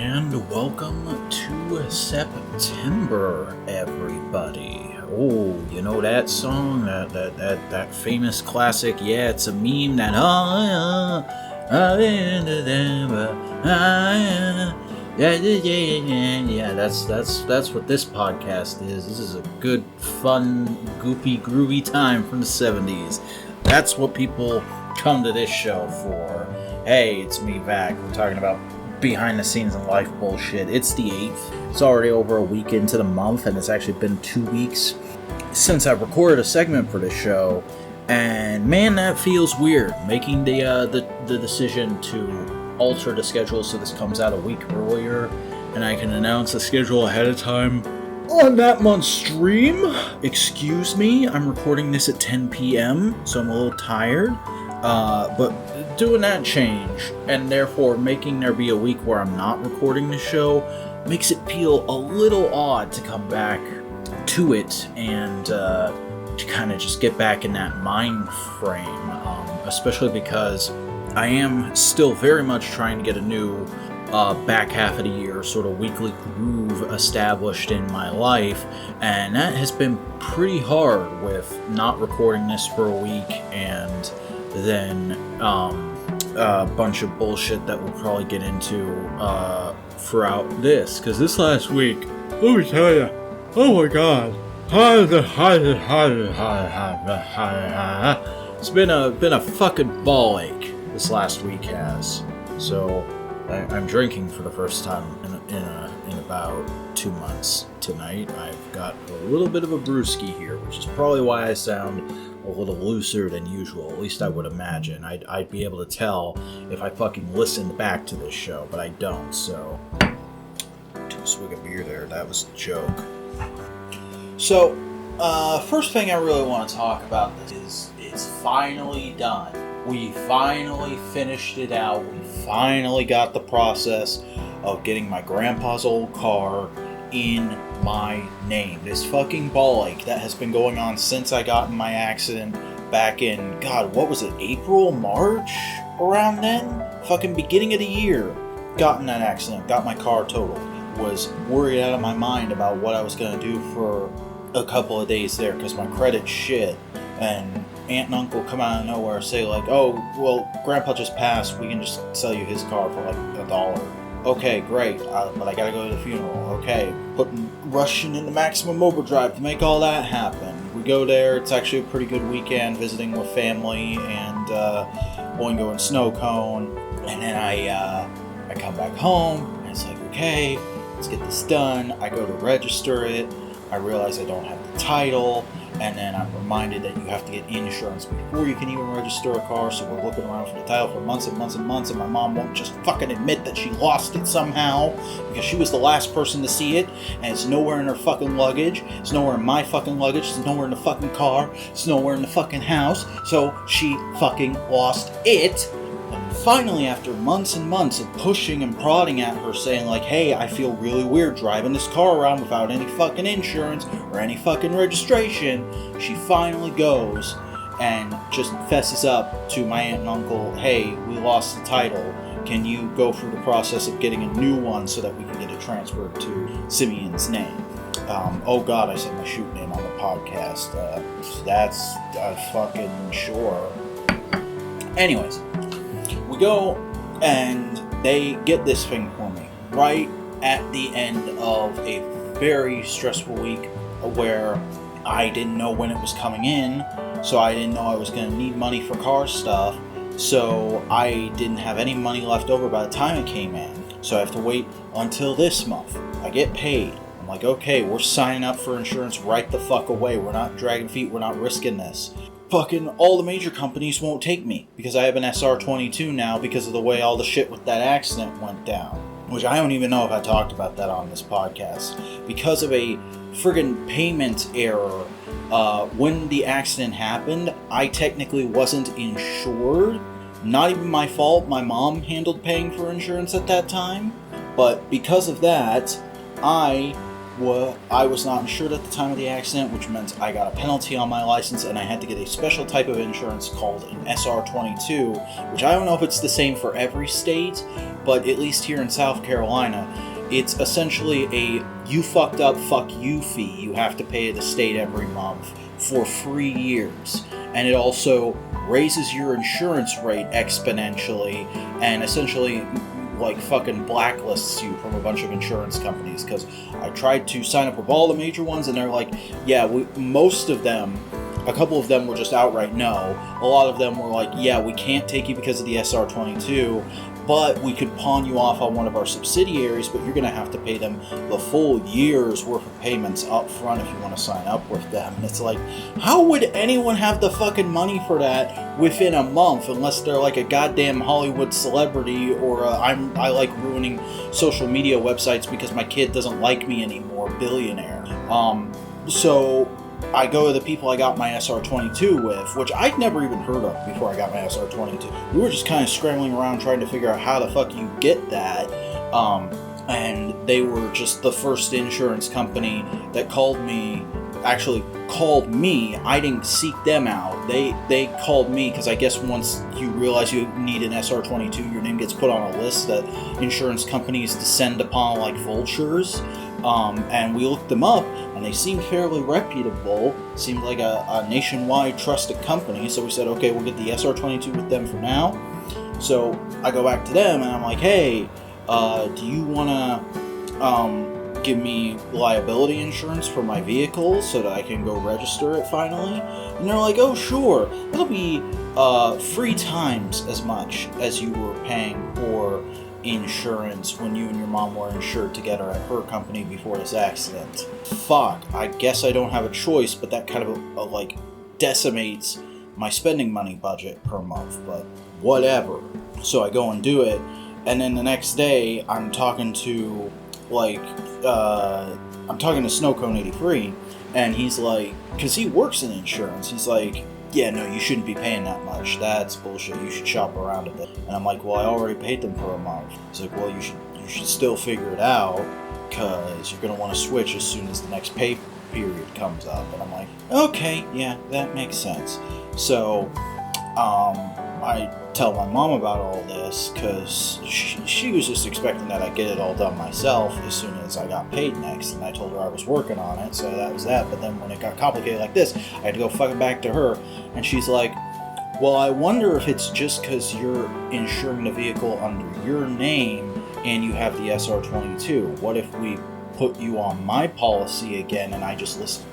and welcome to September, everybody. Oh, you know that song, that famous classic? Yeah, it's a meme that yeah, that's what this podcast is. This is a good, fun, goopy, groovy time from the 70s. That's what people come to this show for. Hey, it's me back. We're talking about behind the scenes and life bullshit. It's the 8th. It's already over a week into the month, and it's actually been 2 weeks since I've recorded a segment for this show. And man, that feels weird. Making the decision to alter the schedule so this comes out a week earlier, and I can announce the schedule ahead of time on that month's stream. Excuse me, I'm recording this at 10 p.m., so I'm a little tired. But doing that change, and therefore making there be a week where I'm not recording the show, makes it feel a little odd to come back to it and to kind of just get back in that mind frame, especially because I am still very much trying to get a new back half of the year sort of weekly groove established in my life, and that has been pretty hard with not recording this for a week and then a bunch of bullshit that we'll probably get into throughout this, because this last week, let me tell you, oh my god, it's been a fucking ball ache. This last week has. So I'm drinking for the first time in about 2 months tonight. I've got a little bit of a brewski here, which is probably why I sound a little looser than usual. At least I would imagine. I'd be able to tell if I fucking listened back to this show, but I don't. So, took a swig of beer there. That was a joke. So, first thing I really want to talk about this is it's finally done. We finally finished it out. We finally got the process of getting my grandpa's old car in my name. This fucking ball ache that has been going on since I got in my accident back in, God, what was it, April, March? Around then? Fucking beginning of the year. Got in that accident, got my car totaled. Was worried out of my mind about what I was going to do for a couple of days there because my credit's shit. And aunt and uncle come out of nowhere, say like, oh, well, grandpa just passed, we can just sell you his car for like $1. Okay, great, but I gotta go to the funeral. Okay, rushing into maximum overdrive to make all that happen. We go there, it's actually a pretty good weekend, visiting with family, and going to snow cone, and then I come back home, and it's like, okay, let's get this done. I go to register it, I realize I don't have the title, and then I'm reminded that you have to get insurance before you can even register a car, so we're looking around for the title for months and months and months, and my mom won't just fucking admit that she lost it somehow, because she was the last person to see it, and it's nowhere in her fucking luggage, it's nowhere in my fucking luggage, it's nowhere in the fucking car, it's nowhere in the fucking house, so she fucking lost it. Finally, after months and months of pushing and prodding at her, saying like, hey, I feel really weird driving this car around without any fucking insurance or any fucking registration, she finally goes and just fesses up to my aunt and uncle, hey, we lost the title. Can you go through the process of getting a new one so that we can get it transferred to Simeon's name? Oh god, I said my shoot name on the podcast. That's fucking sure. Anyways. We go, and they get this thing for me right at the end of a very stressful week where I didn't know when it was coming in, so I didn't know I was going to need money for car stuff, so I didn't have any money left over by the time it came in, so I have to wait until this month. I get paid. I'm like, okay, we're signing up for insurance right the fuck away. We're not dragging feet. We're not risking this. Fucking all the major companies won't take me because I have an SR22 now because of the way all the shit with that accident went down. Which I don't even know if I talked about that on this podcast. Because of a friggin' payment error, when the accident happened, I technically wasn't insured. Not even my fault. My mom handled paying for insurance at that time. But because of that, I I was not insured at the time of the accident, which meant I got a penalty on my license, and I had to get a special type of insurance called an SR22, which I don't know if it's the same for every state, but at least here in South Carolina, it's essentially a you fucked up, fuck you fee you have to pay the state every month for 3 years. And it also raises your insurance rate exponentially and essentially like fucking blacklists you from a bunch of insurance companies, because I tried to sign up with all the major ones and they're like, yeah, most of them, a couple of them were just outright no. A lot of them were like, yeah, we can't take you because of the SR22, but we could pawn you off on one of our subsidiaries, but you're going to have to pay them the full year's worth of payments up front if you want to sign up with them. And it's like, how would anyone have the fucking money for that within a month unless they're like a goddamn Hollywood celebrity or I like ruining social media websites because my kid doesn't like me anymore, billionaire. So I go to the people I got my SR22 with, which I'd never even heard of before I got my SR22. We were just kind of scrambling around trying to figure out how the fuck you get that. And they were just the first insurance company that called me. I didn't seek them out. They called me because I guess once you realize you need an SR22, your name gets put on a list that insurance companies descend upon like vultures. And we looked them up, and they seemed fairly reputable, seemed like a nationwide trusted company, so we said, okay, we'll get the SR22 with them for now. So I go back to them, and I'm like, hey, do you want to give me liability insurance for my vehicle so that I can go register it finally? And they're like, oh, sure, that'll be 3 times as much as you were paying for insurance when you and your mom were insured together at her company before this accident. Fuck, I guess I don't have a choice, but that kind of like decimates my spending money budget per month, but whatever. So I go and do it, and then the next day I'm talking to Snowcone 83, and he's like, because he works in insurance, he's like, yeah, no, you shouldn't be paying that much. That's bullshit. You should shop around a bit. And I'm like, well, I already paid them for a month. He's like, well, you should still figure it out because you're going to want to switch as soon as the next pay period comes up. And I'm like, okay, yeah, that makes sense. So I tell my mom about all this because she was just expecting that I'd get it all done myself as soon as I got paid next, and I told her I was working on it, so that was that. But then when it got complicated like this, I had to go fucking back to her, and she's like, well, I wonder if it's just because you're insuring the vehicle under your name and you have the SR22. What if we put you on my policy again and I just listed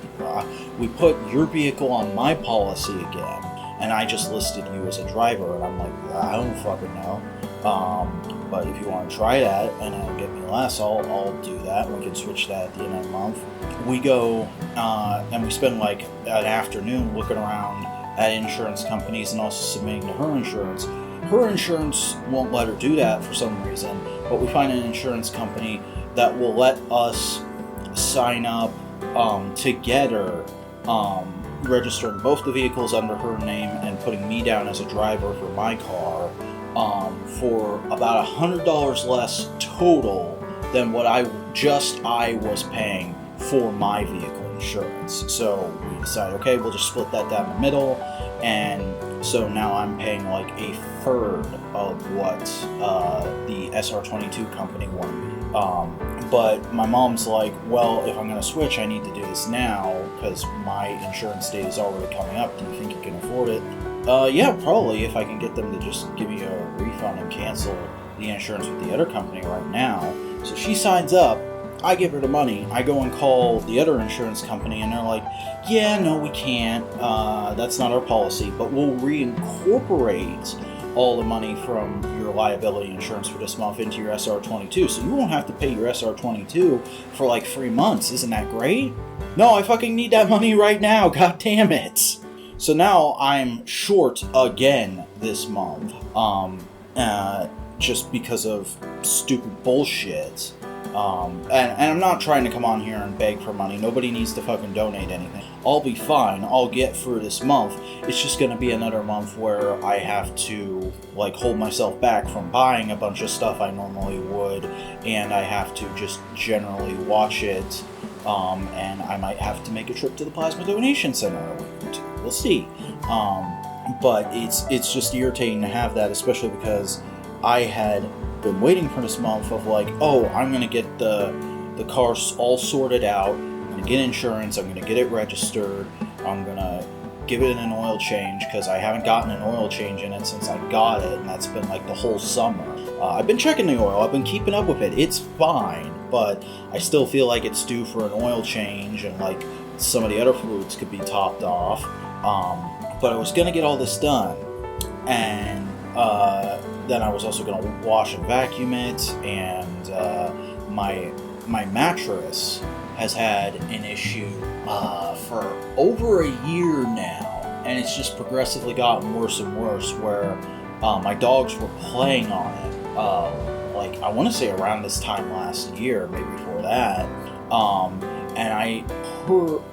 we put your vehicle on my policy again and I just listed you as a driver? And I'm like, I don't fucking know. But if you want to try that and it'll get me less, I'll do that. We can switch that at the end of the month. We go and we spend like an afternoon looking around at insurance companies and also submitting to her insurance. Her insurance won't let her do that for some reason, but we find an insurance company that will let us sign up together, registering both the vehicles under her name and putting me down as a driver for my car, for about $100 less total than what I was paying for my vehicle insurance. So we decided, okay, we'll just split that down the middle, and so now I'm paying like a third of what the SR22 company wanted me. But my mom's like, well, if I'm going to switch, I need to do this now because my insurance date is already coming up. Do you think you can afford it? Yeah, probably, if I can get them to just give me a refund and cancel the insurance with the other company right now. So she signs up. I give her the money. I go and call the other insurance company, and they're like, yeah, no, we can't. That's not our policy, but we'll reincorporate all the money from your liability insurance for this month into your SR22, so you won't have to pay your SR22 for like 3 months. Isn't that great? No, I fucking need that money right now. God damn it. So now I'm short again this month, just because of stupid bullshit. And I'm not trying to come on here and beg for money. Nobody needs to fucking donate anything. I'll be fine. I'll get through this month. It's just going to be another month where I have to like hold myself back from buying a bunch of stuff I normally would, and I have to just generally watch it and I might have to make a trip to the plasma donation center in a week or two. We'll see. But it's just irritating to have that, especially because I had been waiting for this month of like, oh, I'm gonna get the car all sorted out. I'm gonna get insurance. I'm gonna get it registered. I'm gonna give it an oil change because I haven't gotten an oil change in it since I got it, and that's been like the whole summer. I've been checking the oil. I've been keeping up with it. It's fine, but I still feel like it's due for an oil change, and like some of the other fluids could be topped off. But I was gonna get all this done, and then I was also gonna wash and vacuum it, and my mattress has had an issue for over a year now, and it's just progressively gotten worse and worse, where my dogs were playing on it, like I want to say around this time last year, maybe before that,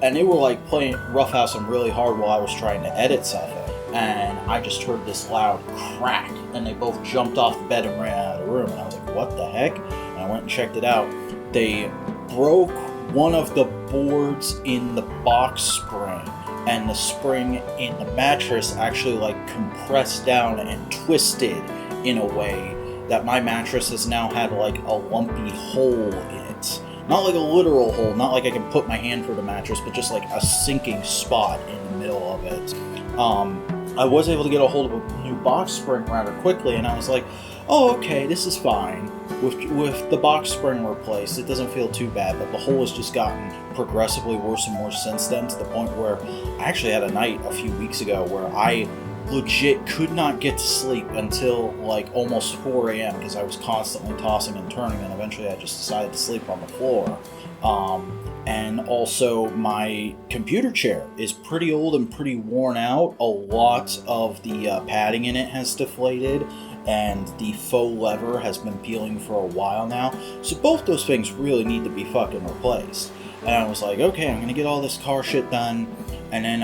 and they were like playing roughhousing really hard while I was trying to edit something, and I just heard this loud crack, and they both jumped off the bed and ran out of the room, and I was like, what the heck? And I went and checked it out. They broke one of the boards in the box spring, and the spring in the mattress actually like compressed down and twisted in a way that my mattress has now had like a lumpy hole in it. Not like a literal hole, not like I can put my hand through the mattress, but just like a sinking spot in the middle of it. I was able to get a hold of a new box spring rather quickly, and I was like, oh, okay, this is fine. With the box spring replaced, it doesn't feel too bad, but the hole has just gotten progressively worse and worse since then, to the point where I actually had a night a few weeks ago where I legit could not get to sleep until like almost 4 a.m. because I was constantly tossing and turning, and eventually I just decided to sleep on the floor. And also my computer chair is pretty old and pretty worn out. A lot of the padding in it has deflated, and the faux lever has been peeling for a while now. So both those things really need to be fucking replaced. And I was like, okay, I'm gonna get all this car shit done, and then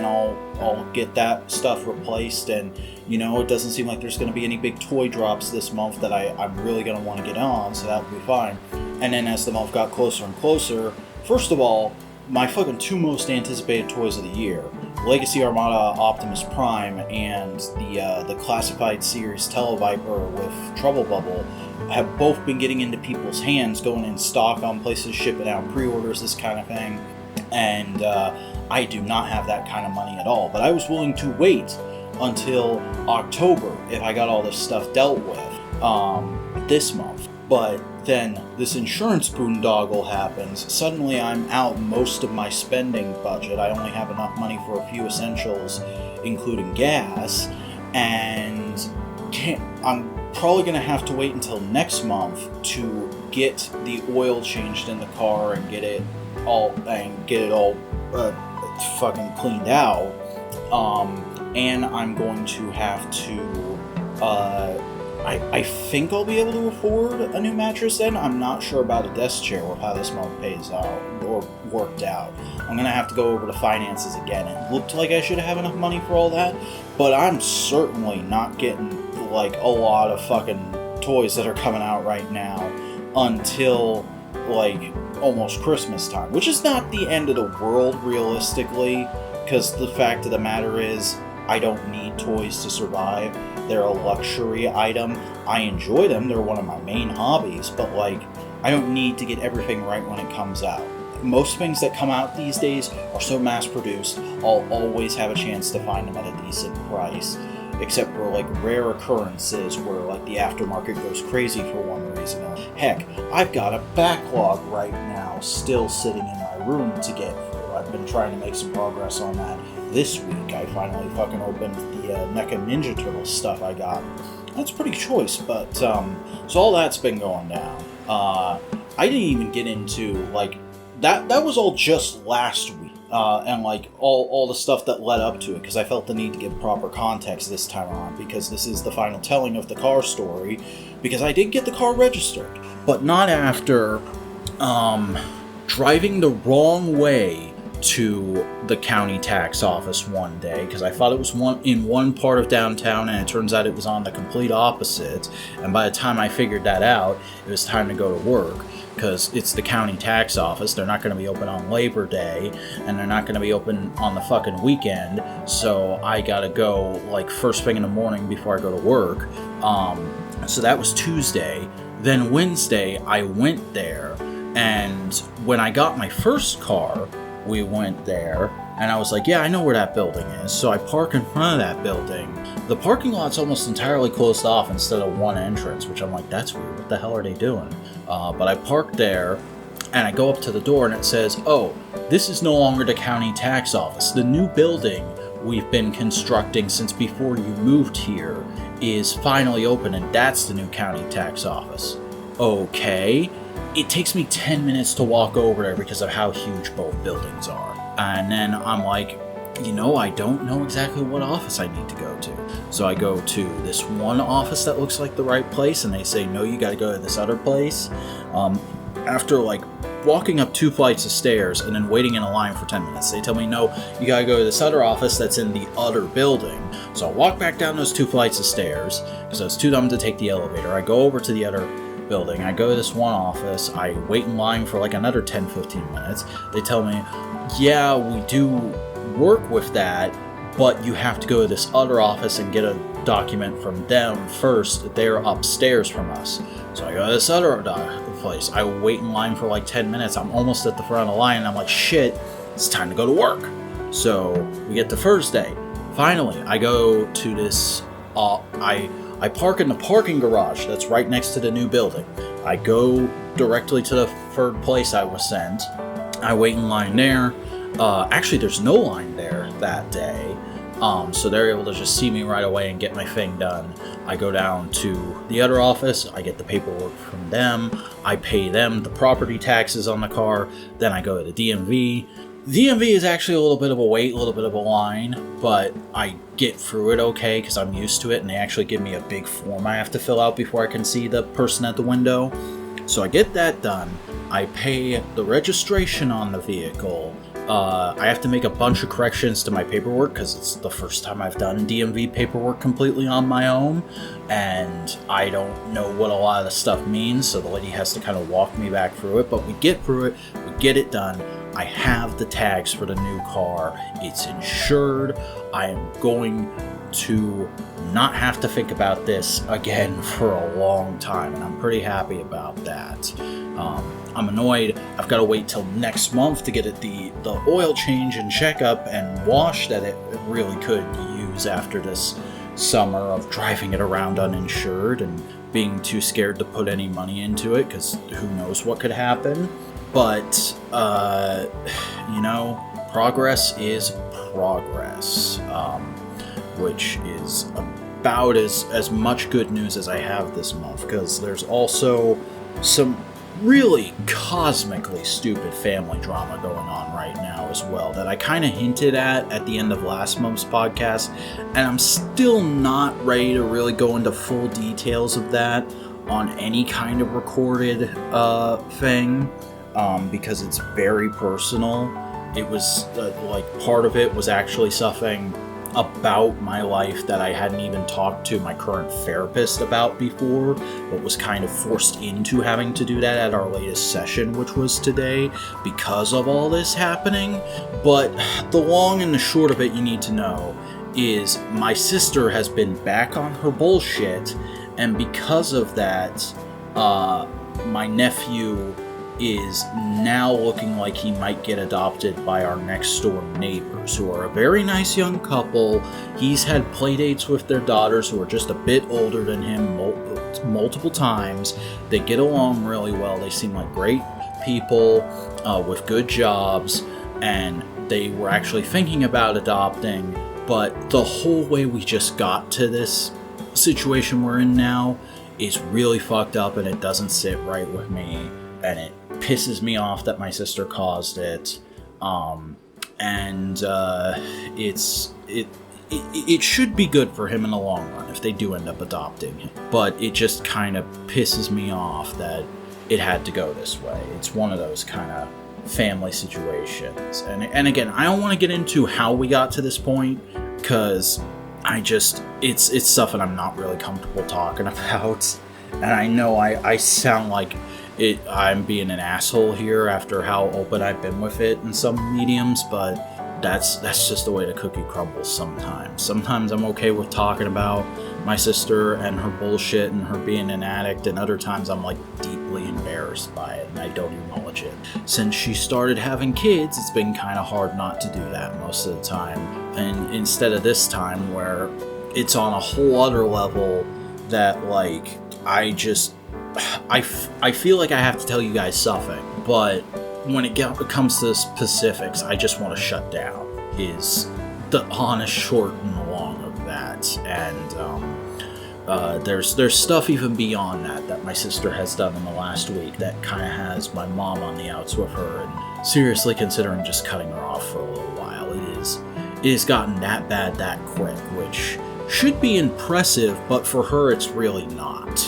I'll get that stuff replaced. And you know, it doesn't seem like there's gonna be any big toy drops this month that I'm really gonna want to get on, so that would be fine. And then as the month got closer and closer, first of all, my fucking two most anticipated toys of the year, Legacy Armada Optimus Prime and the Classified Series Televiper with Trouble Bubble, have both been getting into people's hands, going in stock on places, shipping out pre-orders, this kind of thing. And I do not have that kind of money at all. But I was willing to wait until October if I got all this stuff dealt with this month. But then this insurance boondoggle happens. Suddenly I'm out most of my spending budget. I only have enough money for a few essentials, including gas, and I'm probably going to have to wait until next month to get the oil changed in the car and get it all fucking cleaned out. And I'm going to have to I think I'll be able to afford a new mattress then. I'm not sure about a desk chair or how this month pays out or worked out. I'm gonna have to go over to finances again. It looked like I should have enough money for all that, but I'm certainly not getting like a lot of fucking toys that are coming out right now until like almost Christmas time, which is not the end of the world realistically, because the fact of the matter is I don't need toys to survive. They're a luxury item. I enjoy them. They're one of my main hobbies, but like, I don't need to get everything right when it comes out. Most things that come out these days are so mass-produced, I'll always have a chance to find them at a decent price, except for like rare occurrences where like the aftermarket goes crazy for one reason. Heck, I've got a backlog right now still sitting in my room to get through. I've been trying to make some progress on that. This week, I finally fucking opened the NECA Ninja Turtles stuff I got. That's pretty choice, but, so all that's been going down. I didn't even get into, like, that was all just last week, and, like, all the stuff that led up to it, because I felt the need to give proper context this time around, because this is the final telling of the car story, because I did get the car registered, but not after, driving the wrong way to the county tax office one day because I thought it was in one part of downtown, and it turns out it was on the complete opposite. And by the time I figured that out, it was time to go to work because it's the county tax office. They're not going to be open on Labor Day, and they're not going to be open on the fucking weekend. So I gotta go like first thing in the morning before I go to work. So that was Tuesday. Then Wednesday, I went there, and when I got my first car, we went there, and I was like, yeah, I know where that building is. So I park in front of that building. The parking lot's almost entirely closed off instead of one entrance, which I'm like, that's weird. What the hell are they doing? But I parked there, and I go up to the door, and it says, oh, this is no longer the county tax office. The new building we've been constructing since before you moved here is finally open, and that's the new county tax office. Okay. It takes me 10 minutes to walk over there because of how huge both buildings are. And then I'm like, I don't know exactly what office I need to go to. So I go to this one office that looks like the right place, and they say, no, you gotta go to this other place. After like walking up 2 flights of stairs and then waiting in a line for 10 minutes, they tell me, no, you gotta go to this other office that's in the other building. So I walk back down those 2 flights of stairs because I was too dumb to take the elevator. I go over to the other building. I go to this one office. I wait in line for like another 10-15 minutes. They tell me, yeah, we do work with that, but you have to go to this other office and get a document from them first. They're upstairs from us. So I go to this other place. I wait in line for like 10 minutes. I'm almost at the front of the line, and I'm like, shit, it's time to go to work. So we get to Thursday. Finally, I go to this, I park in the parking garage that's right next to the new building. I go directly to the third place I was sent. I wait in line there. Actually, there's no line there that day. So they're able to just see me right away and get my thing done. I go down to the other office. I get the paperwork from them. I pay them the property taxes on the car. Then I go to the DMV. DMV is actually a little bit of a wait, a little bit of a line, but I get through it okay because I'm used to it, and they actually give me a big form I have to fill out before I can see the person at the window. So I get that done. I pay the registration on the vehicle. I have to make a bunch of corrections to my paperwork because it's the first time I've done DMV paperwork completely on my own, and I don't know what a lot of the stuff means, so the lady has to kind of walk me back through it, but we get through it, we get it done. I have the tags for the new car. It's insured. I am going to not have to think about this again for a long time, and I'm pretty happy about that. I'm annoyed. I've got to wait till next month to get it the oil change and checkup and wash that it really could use after this summer of driving it around uninsured and being too scared to put any money into it because who knows what could happen. But, progress is progress, which is about as much good news as I have this month, because there's also some really cosmically stupid family drama going on right now as well that I kind of hinted at the end of last month's podcast, and I'm still not ready to really go into full details of that on any kind of recorded thing. Because it's very personal. It was, part of it was actually something about my life that I hadn't even talked to my current therapist about before, but was kind of forced into having to do that at our latest session, which was today, because of all this happening. But the long and the short of it you need to know is my sister has been back on her bullshit, and because of that, my nephew is now looking like he might get adopted by our next door neighbors, who are a very nice young couple. He's had play dates with their daughters, who are just a bit older than him, multiple times. They get along really well. They seem like great people with good jobs, and they were actually thinking about adopting, but the whole way we just got to this situation we're in now is really fucked up, and it doesn't sit right with me, and it pisses me off that my sister caused it, it should be good for him in the long run if they do end up adopting him, but it just kind of pisses me off that it had to go this way. It's one of those kind of family situations. And again, I don't want to get into how we got to this point, because it's stuff that I'm not really comfortable talking about. And I know I sound like I'm being an asshole here after how open I've been with it in some mediums, but that's just the way the cookie crumbles sometimes. Sometimes I'm okay with talking about my sister and her bullshit and her being an addict, and other times I'm like deeply embarrassed by it and I don't acknowledge it. Since she started having kids, it's been kind of hard not to do that most of the time. And instead of this time where it's on a whole other level that like I feel like I have to tell you guys something, but when it comes to the specifics, I just want to shut down, is the honest short and long of that. And there's stuff even beyond that my sister has done in the last week that kind of has my mom on the outs with her and seriously considering just cutting her off for a little while. It has gotten that bad that quick, which should be impressive, but for her it's really not.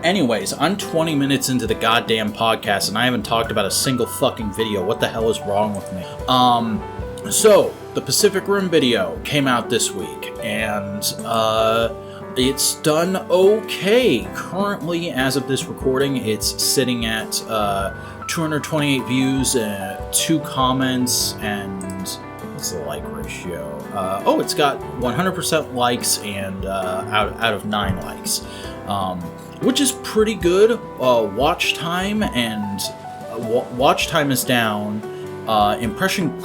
Anyways, I'm 20 minutes into the goddamn podcast and I haven't talked about a single fucking video. What the hell is wrong with me? So, the Pacific Rim video came out this week, and it's done okay. Currently, as of this recording, it's sitting at 228 views, 2 comments, and what's the like ratio? It's got 100% likes and out of 9 likes. Which is pretty good. Watch time is down. Impression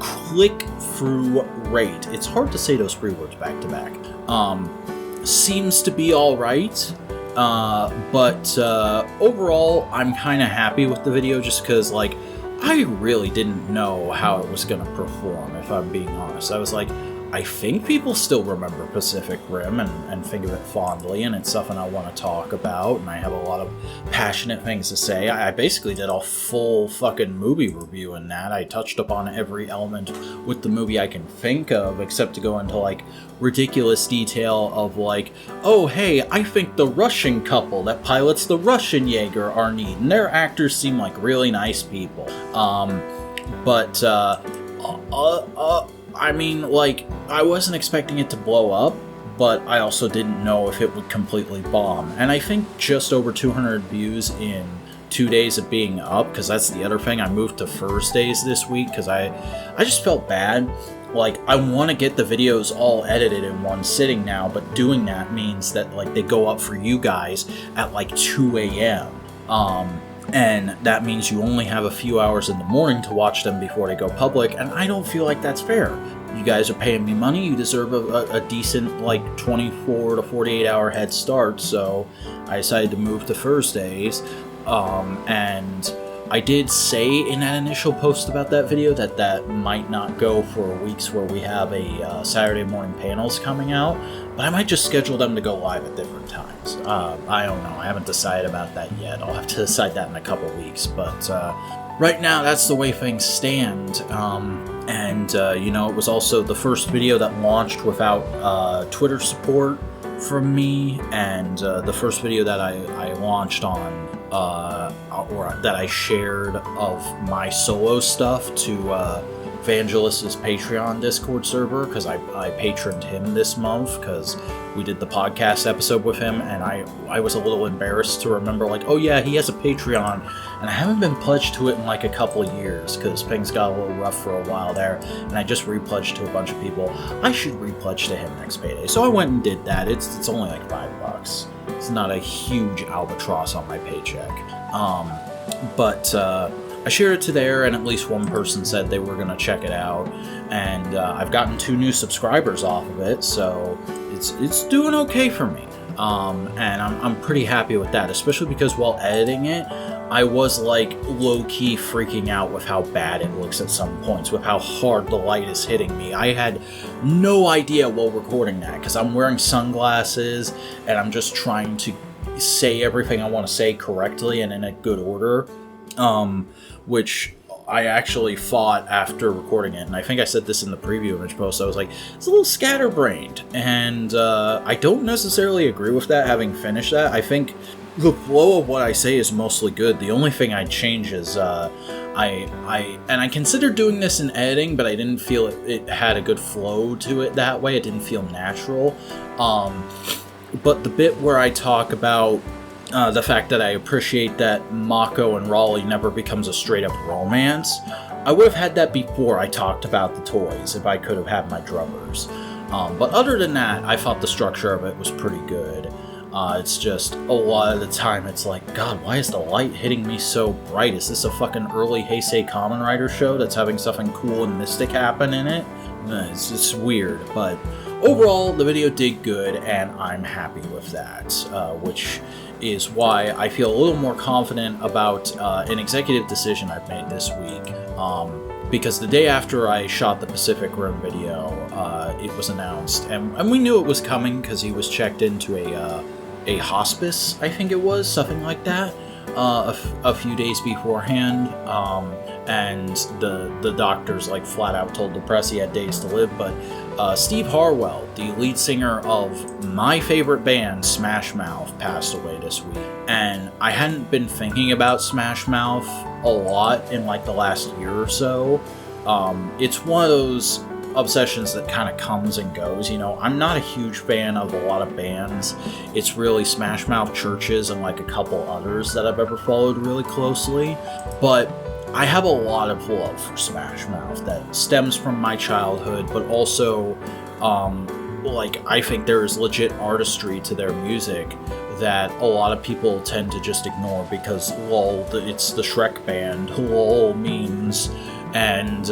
click-through rate. It's hard to say those 3 words back to back. Seems to be all right. But overall, I'm kind of happy with the video just because, like, I really didn't know how it was going to perform, if I'm being honest. I was like, I think people still remember Pacific Rim and think of it fondly, and it's something I want to talk about, and I have a lot of passionate things to say. I basically did a full fucking movie review in that. I touched upon every element with the movie I can think of, except to go into, like, ridiculous detail of, like, oh, hey, I think the Russian couple that pilots the Russian Jaeger are neat, and their actors seem like really nice people. I mean, like, I wasn't expecting it to blow up, but I also didn't know if it would completely bomb. And I think just over 200 views in 2 days of being up, because that's the other thing. I moved to Thursdays this week because I just felt bad. Like, I want to get the videos all edited in one sitting now, but doing that means that, like, they go up for you guys at, like, 2 a.m. And that means you only have a few hours in the morning to watch them before they go public, and I don't feel like that's fair. You guys are paying me money, you deserve a decent, like, 24 to 48 hour head start, so I decided to move to Thursdays, and I did say in that initial post about that video that might not go for weeks where we have a Saturday morning panels coming out, but I might just schedule them to go live at different times. I don't know. I haven't decided about that yet. I'll have to decide that in a couple weeks, but right now that's the way things stand. It was also the first video that launched without Twitter support from me, and the first video that I launched on or that I shared of my solo stuff to Evangelist's Patreon Discord server, because I patroned him this month because we did the podcast episode with him, and I was a little embarrassed to remember, like, oh yeah, he has a Patreon, and I haven't been pledged to it in like a couple of years because things got a little rough for a while there, and I just repledged to a bunch of people. I should repledge to him next payday, so I went and did that. It's only like $5. It's not a huge albatross on my paycheck. But I shared it to there, and at least one person said they were going to check it out, and I've gotten 2 new subscribers off of it, so it's doing okay for me. And I'm pretty happy with that, especially because while editing it, I was like low-key freaking out with how bad it looks at some points, with how hard the light is hitting me. I had no idea while recording that, because I'm wearing sunglasses, and I'm just trying to say everything I want to say correctly and in a good order, which I actually fought after recording it, and I think I said this in the preview image post. I was like, it's a little scatterbrained, and I don't necessarily agree with that, having finished that. I think the flow of what I say is mostly good. The only thing I'd change is I considered doing this in editing, but I didn't feel it had a good flow to it that way. It didn't feel natural. But the bit where I talk about the fact that I appreciate that Mako and Raleigh never becomes a straight-up romance, I would have had that before I talked about the toys, if I could have had my drummers. But other than that, I thought the structure of it was pretty good. It's just, a lot of the time, it's like, God, why is the light hitting me so bright? Is this a fucking early Heisei Kamen Rider show that's having something cool and mystic happen in it? It's weird, but overall, the video did good, and I'm happy with that, which is why I feel a little more confident about an executive decision I've made this week. Because the day after I shot the Pacific Rim video, it was announced, and we knew it was coming because he was checked into a hospice, I think it was, something like that, a few days beforehand, and the doctors like flat out told the press he had days to live. But Steve Harwell, the lead singer of my favorite band, Smash Mouth, passed away this week, and I hadn't been thinking about Smash Mouth a lot in like the last year or so. It's one of those obsessions that kind of comes and goes, you know. I'm not a huge fan of a lot of bands. It's really Smash Mouth, Churches, and like a couple others that I've ever followed really closely. But I have a lot of love for Smash Mouth that stems from my childhood, but also like I think there is legit artistry to their music that a lot of people tend to just ignore because lol, it's the Shrek band, lol memes, and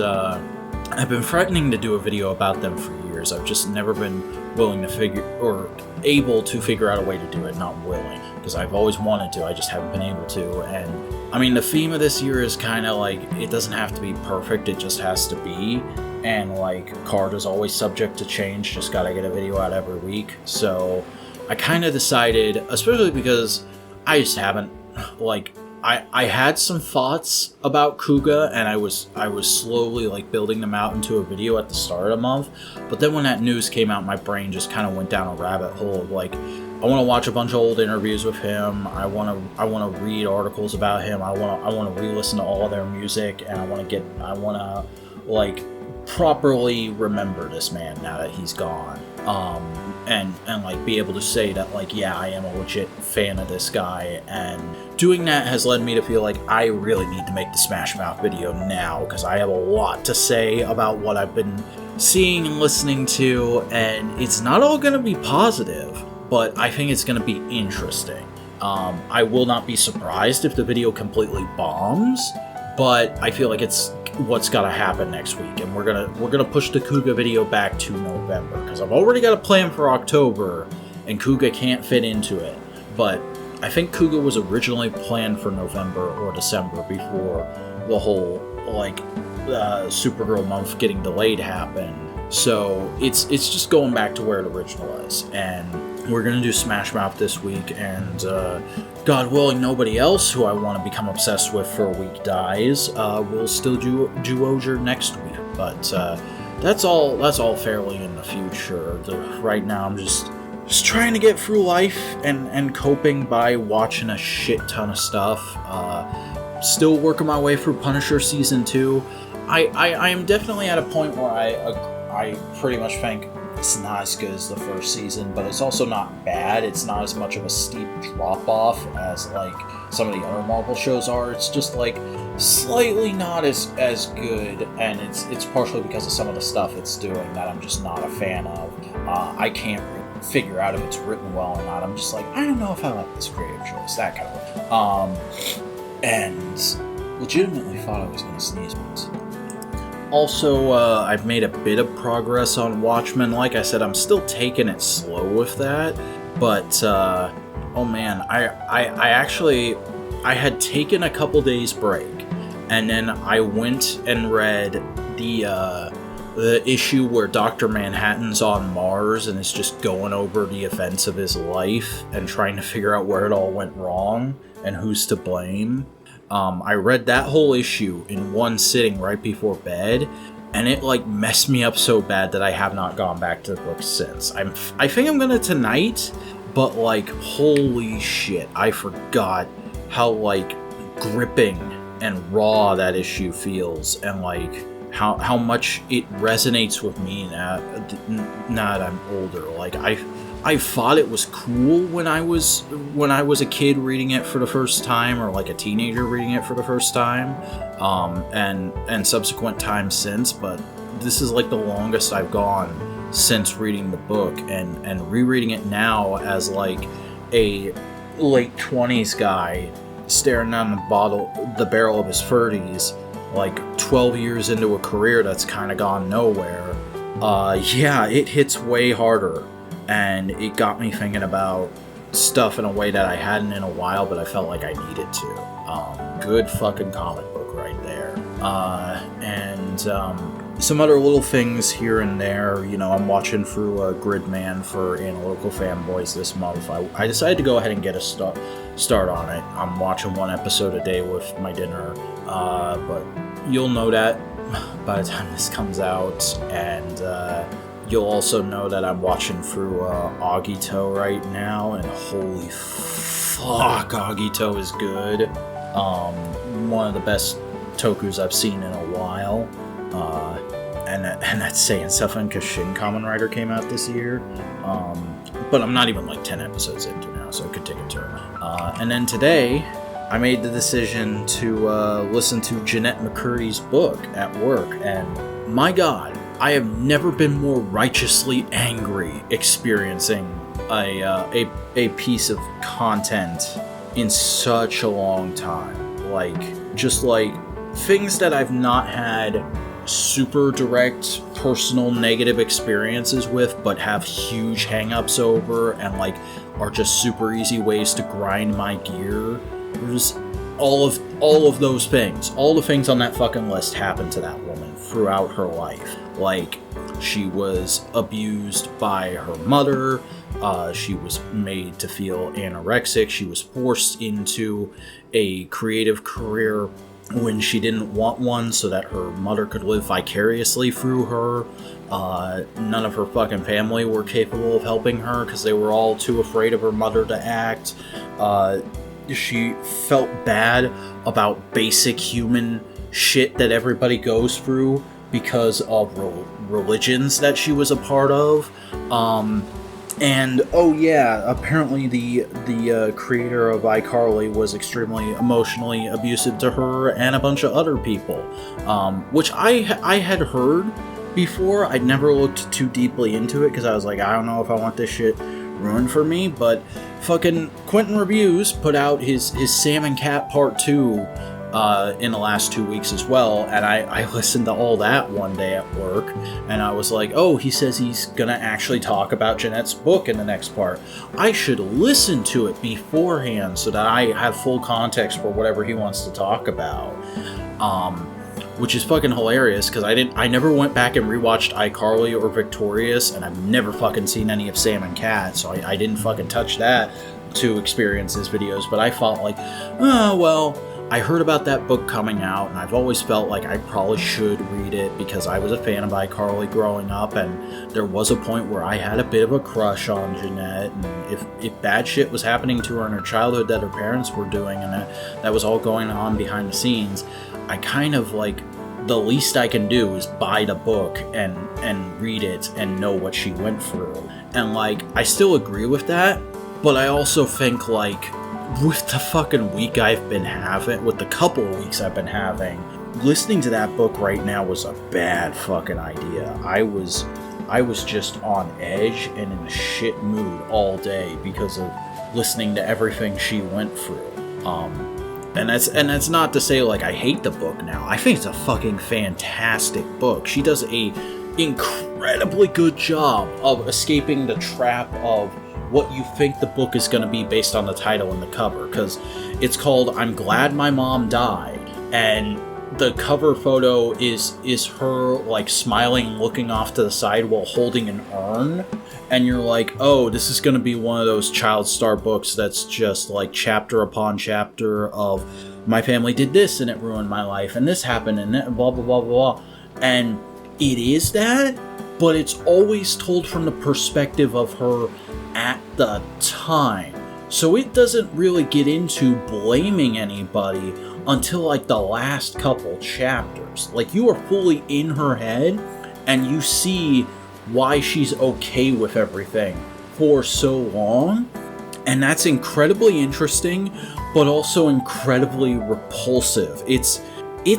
I've been threatening to do a video about them for years. I've just never been willing to figure, or able to figure out a way to do it, not willing, because I've always wanted to, I just haven't been able to. And I mean, the theme of this year is kind of like, it doesn't have to be perfect, it just has to be. And like, card is always subject to change, just gotta get a video out every week. So I kind of decided, especially because I just haven't, like, I had some thoughts about Kuga, and I was slowly like building them out into a video at the start of the month, but then when that news came out, my brain just kind of went down a rabbit hole of like, I want to watch a bunch of old interviews with him, I want to read articles about him, I want to re-listen to all of their music, and I want to like properly remember this man now that he's gone. And like be able to say that like, yeah, I am a legit fan of this guy, and doing that has led me to feel like I really need to make the Smash Mouth video now, because I have a lot to say about what I've been seeing and listening to, and it's not all going to be positive, but I think it's going to be interesting. I will not be surprised if the video completely bombs, but I feel like it's what's gotta happen next week, and we're gonna push the Kuga video back to November, because I've already got a plan for October, and Kuga can't fit into it. But I think Kuga was originally planned for November or December before the whole like Supergirl month getting delayed happened. So it's just going back to where it originally was, and we're gonna do Smash Mouth this week, and God willing, nobody else who I want to become obsessed with for a week dies. We'll still do Ozure next week, but that's all fairly in the future. Right now, I'm just trying to get through life and coping by watching a shit ton of stuff. Still working my way through Punisher Season 2. I am definitely at a point where I pretty much think it's not as good as the first season, but it's also not bad. It's not as much of a steep drop-off as like some of the other Marvel shows are. It's just like slightly not as good, and it's partially because of some of the stuff it's doing that I'm just not a fan of. I can't figure out if it's written well or not. I'm just like, I don't know if I like this creative choice, that kind of thing. And legitimately thought I was going to sneeze once. Also, I've made a bit of progress on Watchmen. Like I said, I'm still taking it slow with that, but oh man, I had taken a couple days break, and then I went and read the issue where Dr. Manhattan's on Mars and is just going over the events of his life and trying to figure out where it all went wrong and who's to blame. I read that whole issue in one sitting right before bed, and it like messed me up so bad that I have not gone back to the book since. I think I'm gonna tonight, but like, holy shit, I forgot how like gripping and raw that issue feels, and like how much it resonates with me now that I'm older. Like I thought it was cool when I was a kid reading it for the first time, or like a teenager reading it for the first time, and subsequent times since. But this is like the longest I've gone since reading the book, and rereading it now as like a late 20s guy staring down the barrel of his 30s, like 12 years into a career that's kind of gone nowhere. Yeah, it hits way harder. And it got me thinking about stuff in a way that I hadn't in a while, but I felt like I needed to. Good fucking comic book right there. And some other little things here and there. You know, I'm watching through Gridman for Analytical Fanboys this month. I decided to go ahead and get a start on it. I'm watching one episode a day with my dinner, but you'll know that by the time this comes out, and you'll also know that I'm watching through Agito right now, and holy fuck, Agito is good. One of the best tokus I've seen in a while. And that's saying something, because Shin Kamen Rider came out this year. But I'm not even like 10 episodes into now, so it could take a turn. And then today, I made the decision to listen to Jeanette McCurdy's book at work, and my god, I have never been more righteously angry experiencing a piece of content in such a long time. Like, just like things that I've not had super direct personal negative experiences with, but have huge hang-ups over, and like are just super easy ways to grind my gear. There's all of those things. All the things on that fucking list happened to that woman throughout her life. Like, she was abused by her mother, she was made to feel anorexic, she was forced into a creative career when she didn't want one so that her mother could live vicariously through her. None of her fucking family were capable of helping her because they were all too afraid of her mother to act. She felt bad about basic human shit that everybody goes through because of religions that she was a part of. And oh yeah, apparently the creator of iCarly was extremely emotionally abusive to her and a bunch of other people, which I had heard before. I'd never looked too deeply into it because I was like, I don't know if I want this shit ruined for me. But fucking Quentin Reviews put out his Sam and Cat Part 2 in the last 2 weeks as well, and I listened to all that one day at work, and I was like, oh, he says he's gonna actually talk about Jeanette's book in the next part. I should listen to it beforehand so that I have full context for whatever he wants to talk about. Which is fucking hilarious, because I never went back and rewatched iCarly or Victorious, and I've never fucking seen any of Sam and Cat, so I didn't fucking touch that to experience his videos. But I felt like, oh, well, I heard about that book coming out, and I've always felt like I probably should read it because I was a fan of iCarly growing up, and there was a point where I had a bit of a crush on Jeanette, and if bad shit was happening to her in her childhood that her parents were doing, and that was all going on behind the scenes, I kind of like, the least I can do is buy the book and read it and know what she went through. And like, I still agree with that, but I also think like, with the fucking week I've been having, with the couple of weeks I've been having, listening to that book right now was a bad fucking idea. I was just on edge and in a shit mood all day because of listening to everything she went through. And that's not to say like I hate the book now. I think it's a fucking fantastic book. She does a incredibly good job of escaping the trap of what you think the book is going to be based on the title and the cover, because it's called I'm Glad My Mom Died, and the cover photo is her like smiling, looking off to the side while holding an urn, and you're like, oh, this is going to be one of those child star books that's just like chapter upon chapter of my family did this and it ruined my life, and this happened and that, blah blah blah blah, and it is that, but it's always told from the perspective of her at the time. So it doesn't really get into blaming anybody until like the last couple chapters. Like, you are fully in her head and you see why she's okay with everything for so long. And that's incredibly interesting, but also incredibly repulsive. It's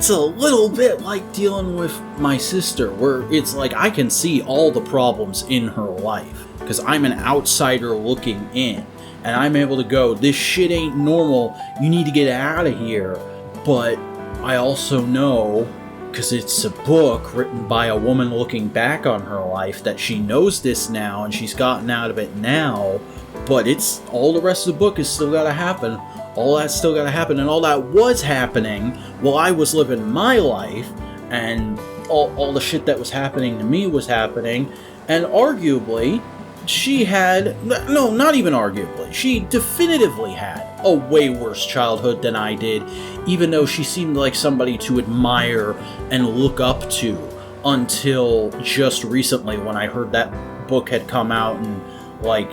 a little bit like dealing with my sister, where it's like I can see all the problems in her life because I'm an outsider looking in, and I'm able to go, this shit ain't normal, you need to get out of here. But I also know, because it's a book written by a woman looking back on her life, that she knows this now and she's gotten out of it now, but it's all the rest of the book is still gotta happen. All that's still gotta happen, and all that was happening while I was living my life, and all the shit that was happening to me was happening, and arguably, she had, no, not even arguably, she definitively had a way worse childhood than I did, even though she seemed like somebody to admire and look up to until just recently when I heard that book had come out, and like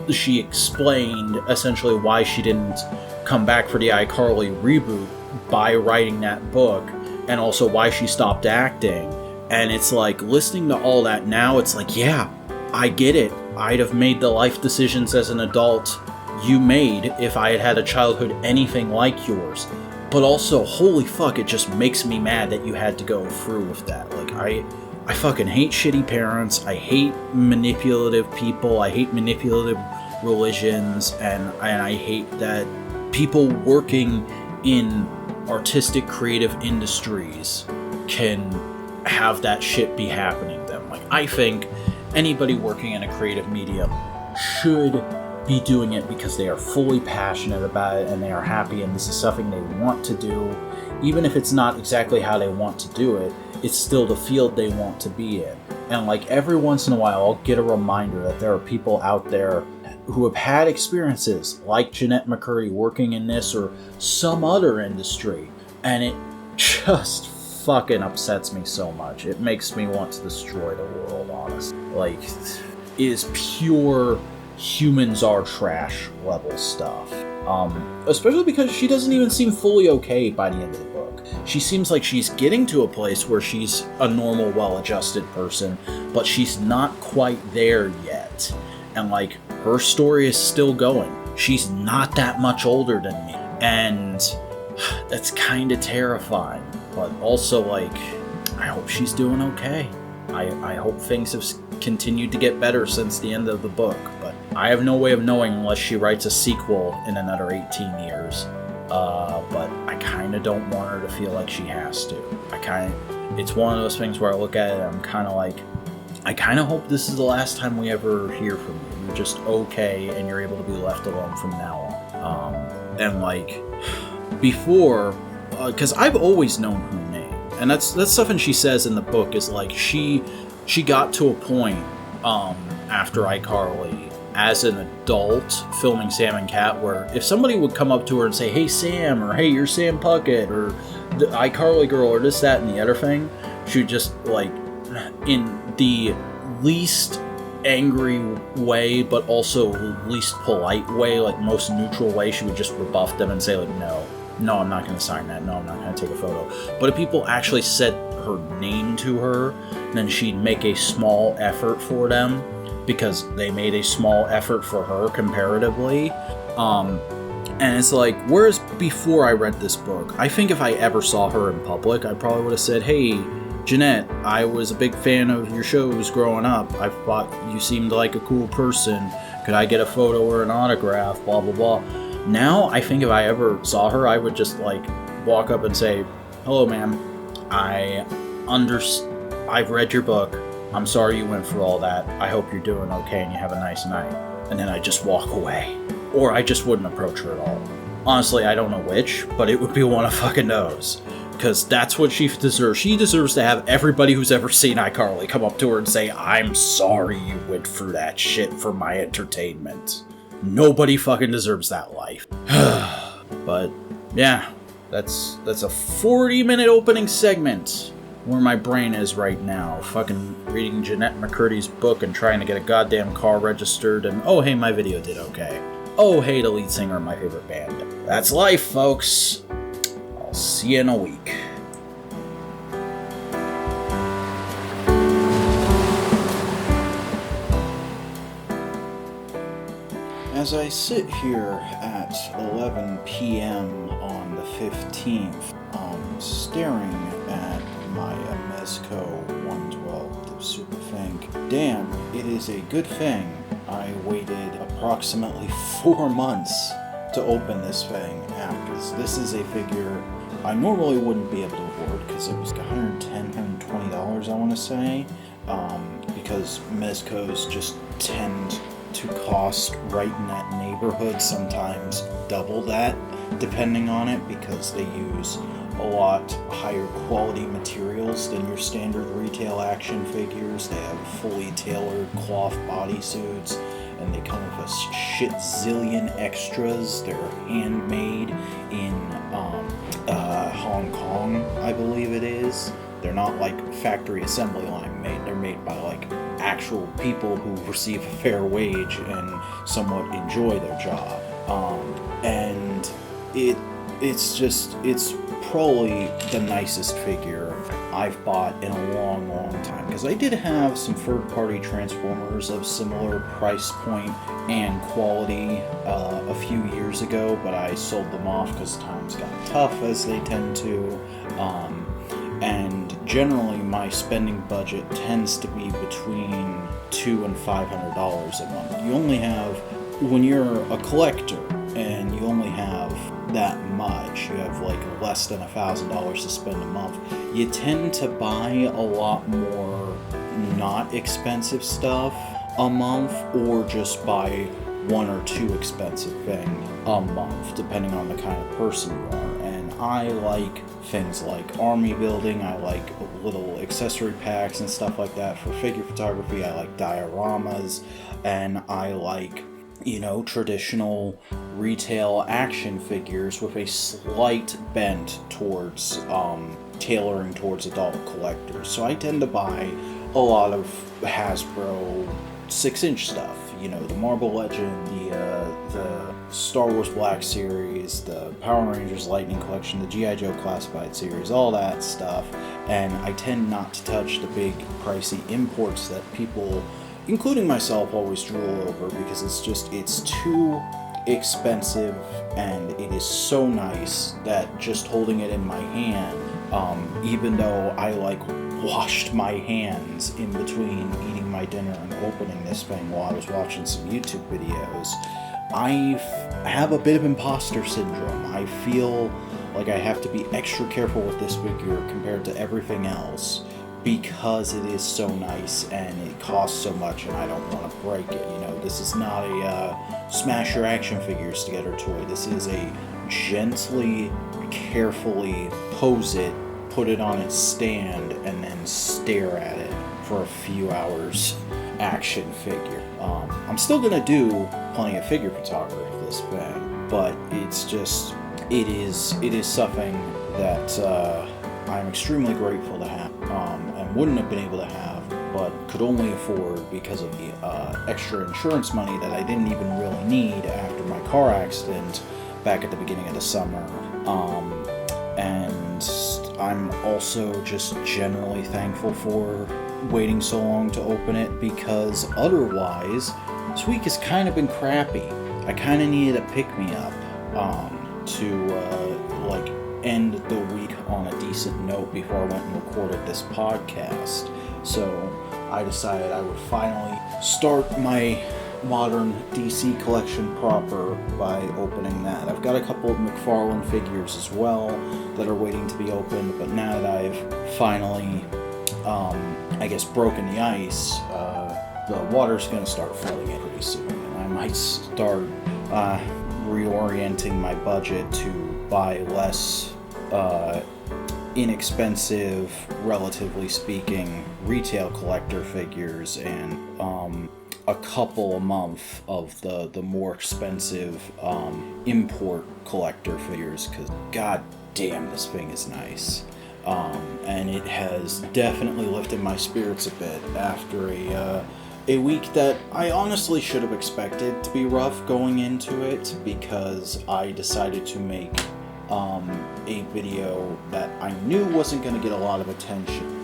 she explained essentially why she didn't come back for the iCarly reboot by writing that book, and also why she stopped acting. And it's like, listening to all that now, it's like, yeah, I get it. I'd have made the life decisions as an adult you made if I had had a childhood anything like yours. But also, holy fuck, it just makes me mad that you had to go through with that. Like, I fucking hate shitty parents, I hate manipulative people, I hate manipulative religions, and I hate that people working in artistic creative industries can have that shit be happening to them. Like, I think anybody working in a creative medium should be doing it because they are fully passionate about it and they are happy and this is something they want to do. Even if it's not exactly how they want to do it, it's still the field they want to be in. And like, every once in a while I'll get a reminder that there are people out there who have had experiences like Jeanette McCurdy working in this or some other industry, and it just fucking upsets me so much. It makes me want to destroy the world, honestly. Like, it is pure humans are trash level stuff. Especially because she doesn't even seem fully okay by the end of the book. She seems like she's getting to a place where she's a normal, well-adjusted person, but she's not quite there yet. And like, her story is still going. She's not that much older than me. And that's kind of terrifying. But also, like, I hope she's doing okay. I hope things have continued to get better since the end of the book. But I have no way of knowing unless she writes a sequel in another 18 years. But I kind of don't want her to feel like she has to. It's one of those things where I look at it and I'm kind of like, I kind of hope this is the last time we ever hear from you. You're just okay and you're able to be left alone from now on. And like, before, because I've always known her name. And that's something she says in the book, is like, she got to a point after iCarly as an adult filming Sam and Cat where if somebody would come up to her and say, hey Sam, or hey, you're Sam Puckett, or the iCarly girl, or this, that, and the other thing, she would just, like, in the least angry way, but also least polite way, like most neutral way, she would just rebuff them and say, like, no, I'm not going to sign that. No, I'm not going to take a photo. But if people actually said her name to her, then she'd make a small effort for them because they made a small effort for her comparatively. And it's like, whereas before I read this book, I think if I ever saw her in public, I probably would have said, hey, Jeanette, I was a big fan of your shows growing up. I thought you seemed like a cool person. Could I get a photo or an autograph? Blah, blah, blah. Now, I think if I ever saw her, I would just, like, walk up and say, hello, ma'am. I've read your book. I'm sorry you went through all that. I hope you're doing okay and you have a nice night. And then I just walk away. Or I just wouldn't approach her at all. Honestly, I don't know which, but it would be one of fucking those. Because that's what she deserves. She deserves to have everybody who's ever seen iCarly come up to her and say, I'm sorry you went through that shit for my entertainment. Nobody fucking deserves that life. But, yeah, that's a 40-minute opening segment where my brain is right now. Fucking reading Jeanette McCurdy's book and trying to get a goddamn car registered, and oh hey, my video did okay. Oh hey, the lead singer of my favorite band. That's life, folks. I'll see you in a week. As I sit here at 11 p.m. on the 15th, staring at my Mezco 112 Superfink, damn, it is a good thing I waited approximately 4 months to open this thing, because this is a figure I normally wouldn't be able to afford, because it was $110, $120, I want to say, because Mezcos just tend to cost right in that neighborhood, sometimes double that, depending on it, because they use a lot higher quality materials than your standard retail action figures. They have fully tailored cloth bodysuits, and they come with a shit zillion extras. They're handmade in Hong Kong, I believe it is. They're not like factory assembly line made. They're made by like actual people who receive a fair wage and somewhat enjoy their job. And it's probably the nicest figure I've bought in a long, long time. Because I did have some third-party Transformers of similar price point and quality a few years ago, but I sold them off because times got tough, as they tend to. And generally, my spending budget tends to be between $200 and $500 a month. You only have, when you're a collector and you only have that much, you have like less than $1,000 to spend a month, you tend to buy a lot more not expensive stuff a month, or just buy one or two expensive things a month, depending on the kind of person you are. And I like things like army building, I like little accessory packs and stuff like that for figure photography, I like dioramas, and I like, traditional retail action figures with a slight bent towards tailoring towards adult collectors. So I tend to buy a lot of Hasbro 6-inch stuff, the Marble Legend, the Star Wars Black Series, the Power Rangers Lightning Collection, the G.I. Joe Classified Series, all that stuff. And I tend not to touch the big pricey imports that people, including myself, always drool over, because it's too expensive, and it is so nice that just holding it in my hand, even though I washed my hands in between eating my dinner and opening this thing while I was watching some YouTube videos, I have a bit of imposter syndrome. I feel like I have to be extra careful with this figure compared to everything else, because it is so nice and it costs so much, and I don't want to break it. This is not a smash your action figures together toy. This is a gently, carefully pose it, put it on its stand, and then stare at it for a few hours action figure. I'm still gonna do plenty of figure photography with this thing, but it is something that I'm extremely grateful to have, and wouldn't have been able to have, but could only afford because of the extra insurance money that I didn't even really need after my car accident back at the beginning of the summer. And I'm also just generally thankful for waiting so long to open it, because otherwise this week has kind of been crappy. I kind of needed a pick-me-up to end the week on a decent note before I went and recorded this podcast. So I decided I would finally start my modern DC collection proper by opening that. I've got a couple of McFarlane figures as well that are waiting to be opened, but now that I've finally, broken the ice, the water's going to start flooding in pretty soon, and I might start reorienting my budget to buy less inexpensive, relatively speaking, retail collector figures, and a couple a month of the more expensive import collector figures, because god damn, this thing is nice. and it has definitely lifted my spirits a bit after a week that I honestly should have expected to be rough going into it, because I decided to make a video that I knew wasn't going to get a lot of attention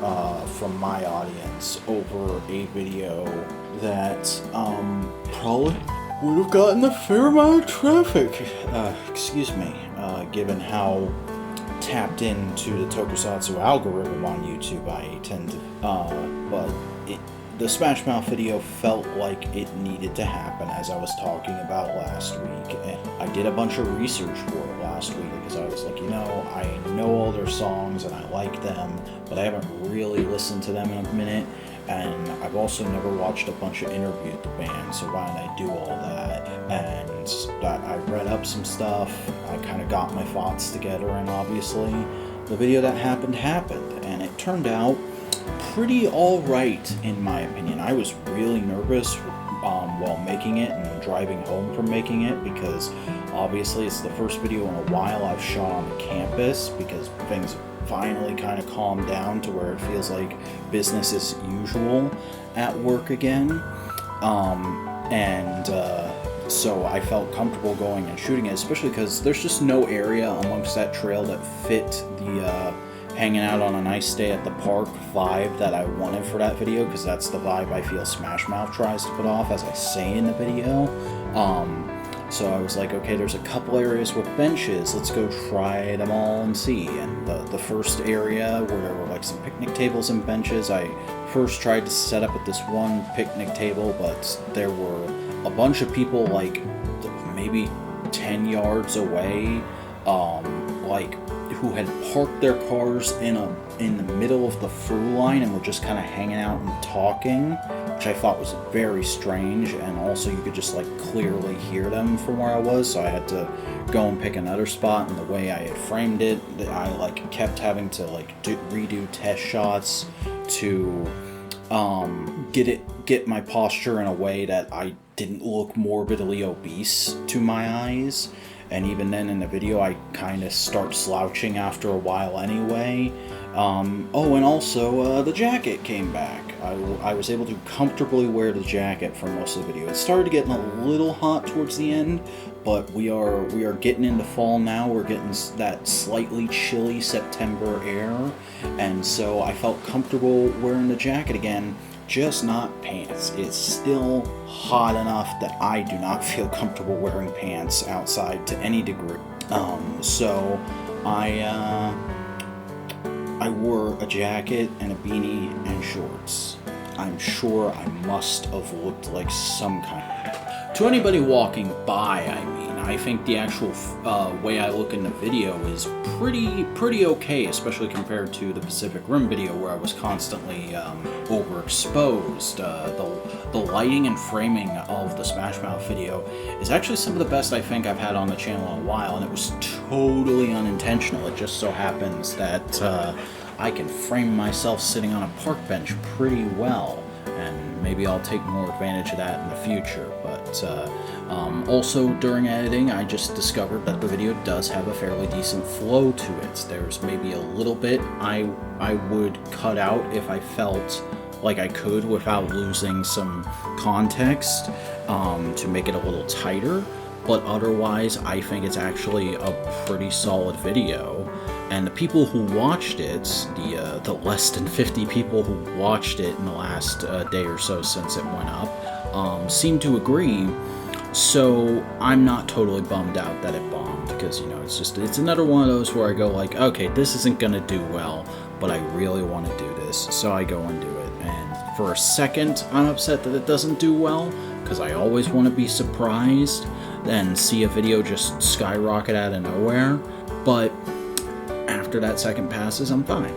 from my audience over a video that probably would have gotten a fair amount of traffic. Given how tapped into the tokusatsu algorithm on YouTube I tend to, but the Smash Mouth video felt like it needed to happen, as I was talking about last week, and I did a bunch of research for it last week, because I was like, I know all their songs and I like them, but I haven't really listened to them in a minute, and I've also never watched a bunch of interviews with the band, so why don't I do all that? And I read up some stuff, I kind of got my thoughts together, and obviously the video that happened, and it turned out pretty alright in my opinion. I was really nervous while making it and driving home from making it, because obviously it's the first video in a while I've shot on the campus, because things finally kind of calmed down to where it feels like business as usual at work again. So I felt comfortable going and shooting it, especially because there's just no area amongst that trail that fit the hanging out on a nice day at the park vibe that I wanted for that video, because that's the vibe I feel Smash Mouth tries to put off, as I say in the video. So I was like, okay, there's a couple areas with benches, let's go try them all and see. And the first area where there were like some picnic tables and benches, I first tried to set up at this one picnic table, but there were a bunch of people like maybe 10 yards away, who had parked their cars in the middle of the through line and were just kind of hanging out and talking, which I thought was very strange, and also you could just clearly hear them from where I was, so I had to go and pick another spot. And the way I had framed it, I kept having to redo test shots to get my posture in a way that I didn't look morbidly obese to my eyes. And even then in the video, I kind of start slouching after a while anyway. And also the jacket came back. I was able to comfortably wear the jacket for most of the video. It started getting a little hot towards the end, but we are getting into fall now. We're getting that slightly chilly September air, and so I felt comfortable wearing the jacket again. Just not pants. It's still hot enough that I do not feel comfortable wearing pants outside to any degree. So I wore a jacket and a beanie and shorts. I'm sure I must have looked like some kind of... To anybody walking by, I think the actual way I look in the video is pretty okay, especially compared to the Pacific Rim video where I was constantly overexposed. The lighting and framing of the Smash Mouth video is actually some of the best I think I've had on the channel in a while, and it was totally unintentional. It just so happens that I can frame myself sitting on a park bench pretty well, and maybe I'll take more advantage of that in the future. But also during editing, I just discovered that the video does have a fairly decent flow to it. There's maybe a little bit I would cut out if I felt like I could without losing some context to make it a little tighter, but otherwise I think it's actually a pretty solid video. And the people who watched it, the less than 50 people who watched it in the last day or so since it went up, seem to agree. So I'm not totally bummed out that it bombed, because it's another one of those where I go okay, this isn't gonna do well, but I really want to do this, so I go and do it. And for a second, I'm upset that it doesn't do well, because I always want to be surprised and see a video just skyrocket out of nowhere. But after that second passes, I'm fine.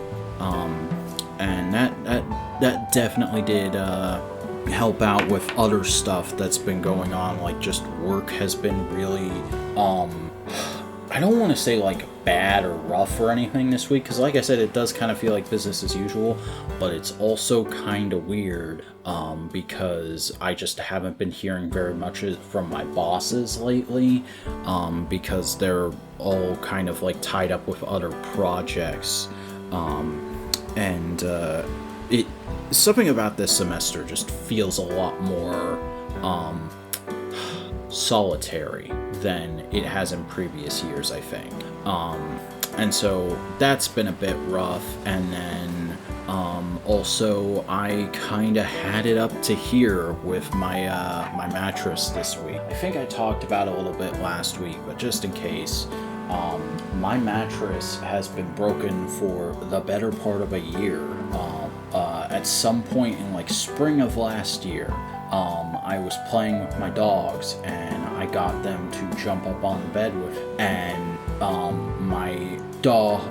And that definitely did help out with other stuff that's been going on. Just work has been really I don't want to say bad or rough or anything this week, because like I said, it does kind of feel like business as usual, but it's also kind of weird because I just haven't been hearing very much from my bosses lately, because they're all kind of tied up with other projects And it something about this semester just feels a lot more solitary than it has in previous years, I think. And so that's been a bit rough. And then also I kind of had it up to here with my my mattress this week. I think I talked about it a little bit last week, but just in case, my mattress has been broken for the better part of a year. At some point in like spring of last year, I was playing with my dogs and I got them to jump up on the bed with, and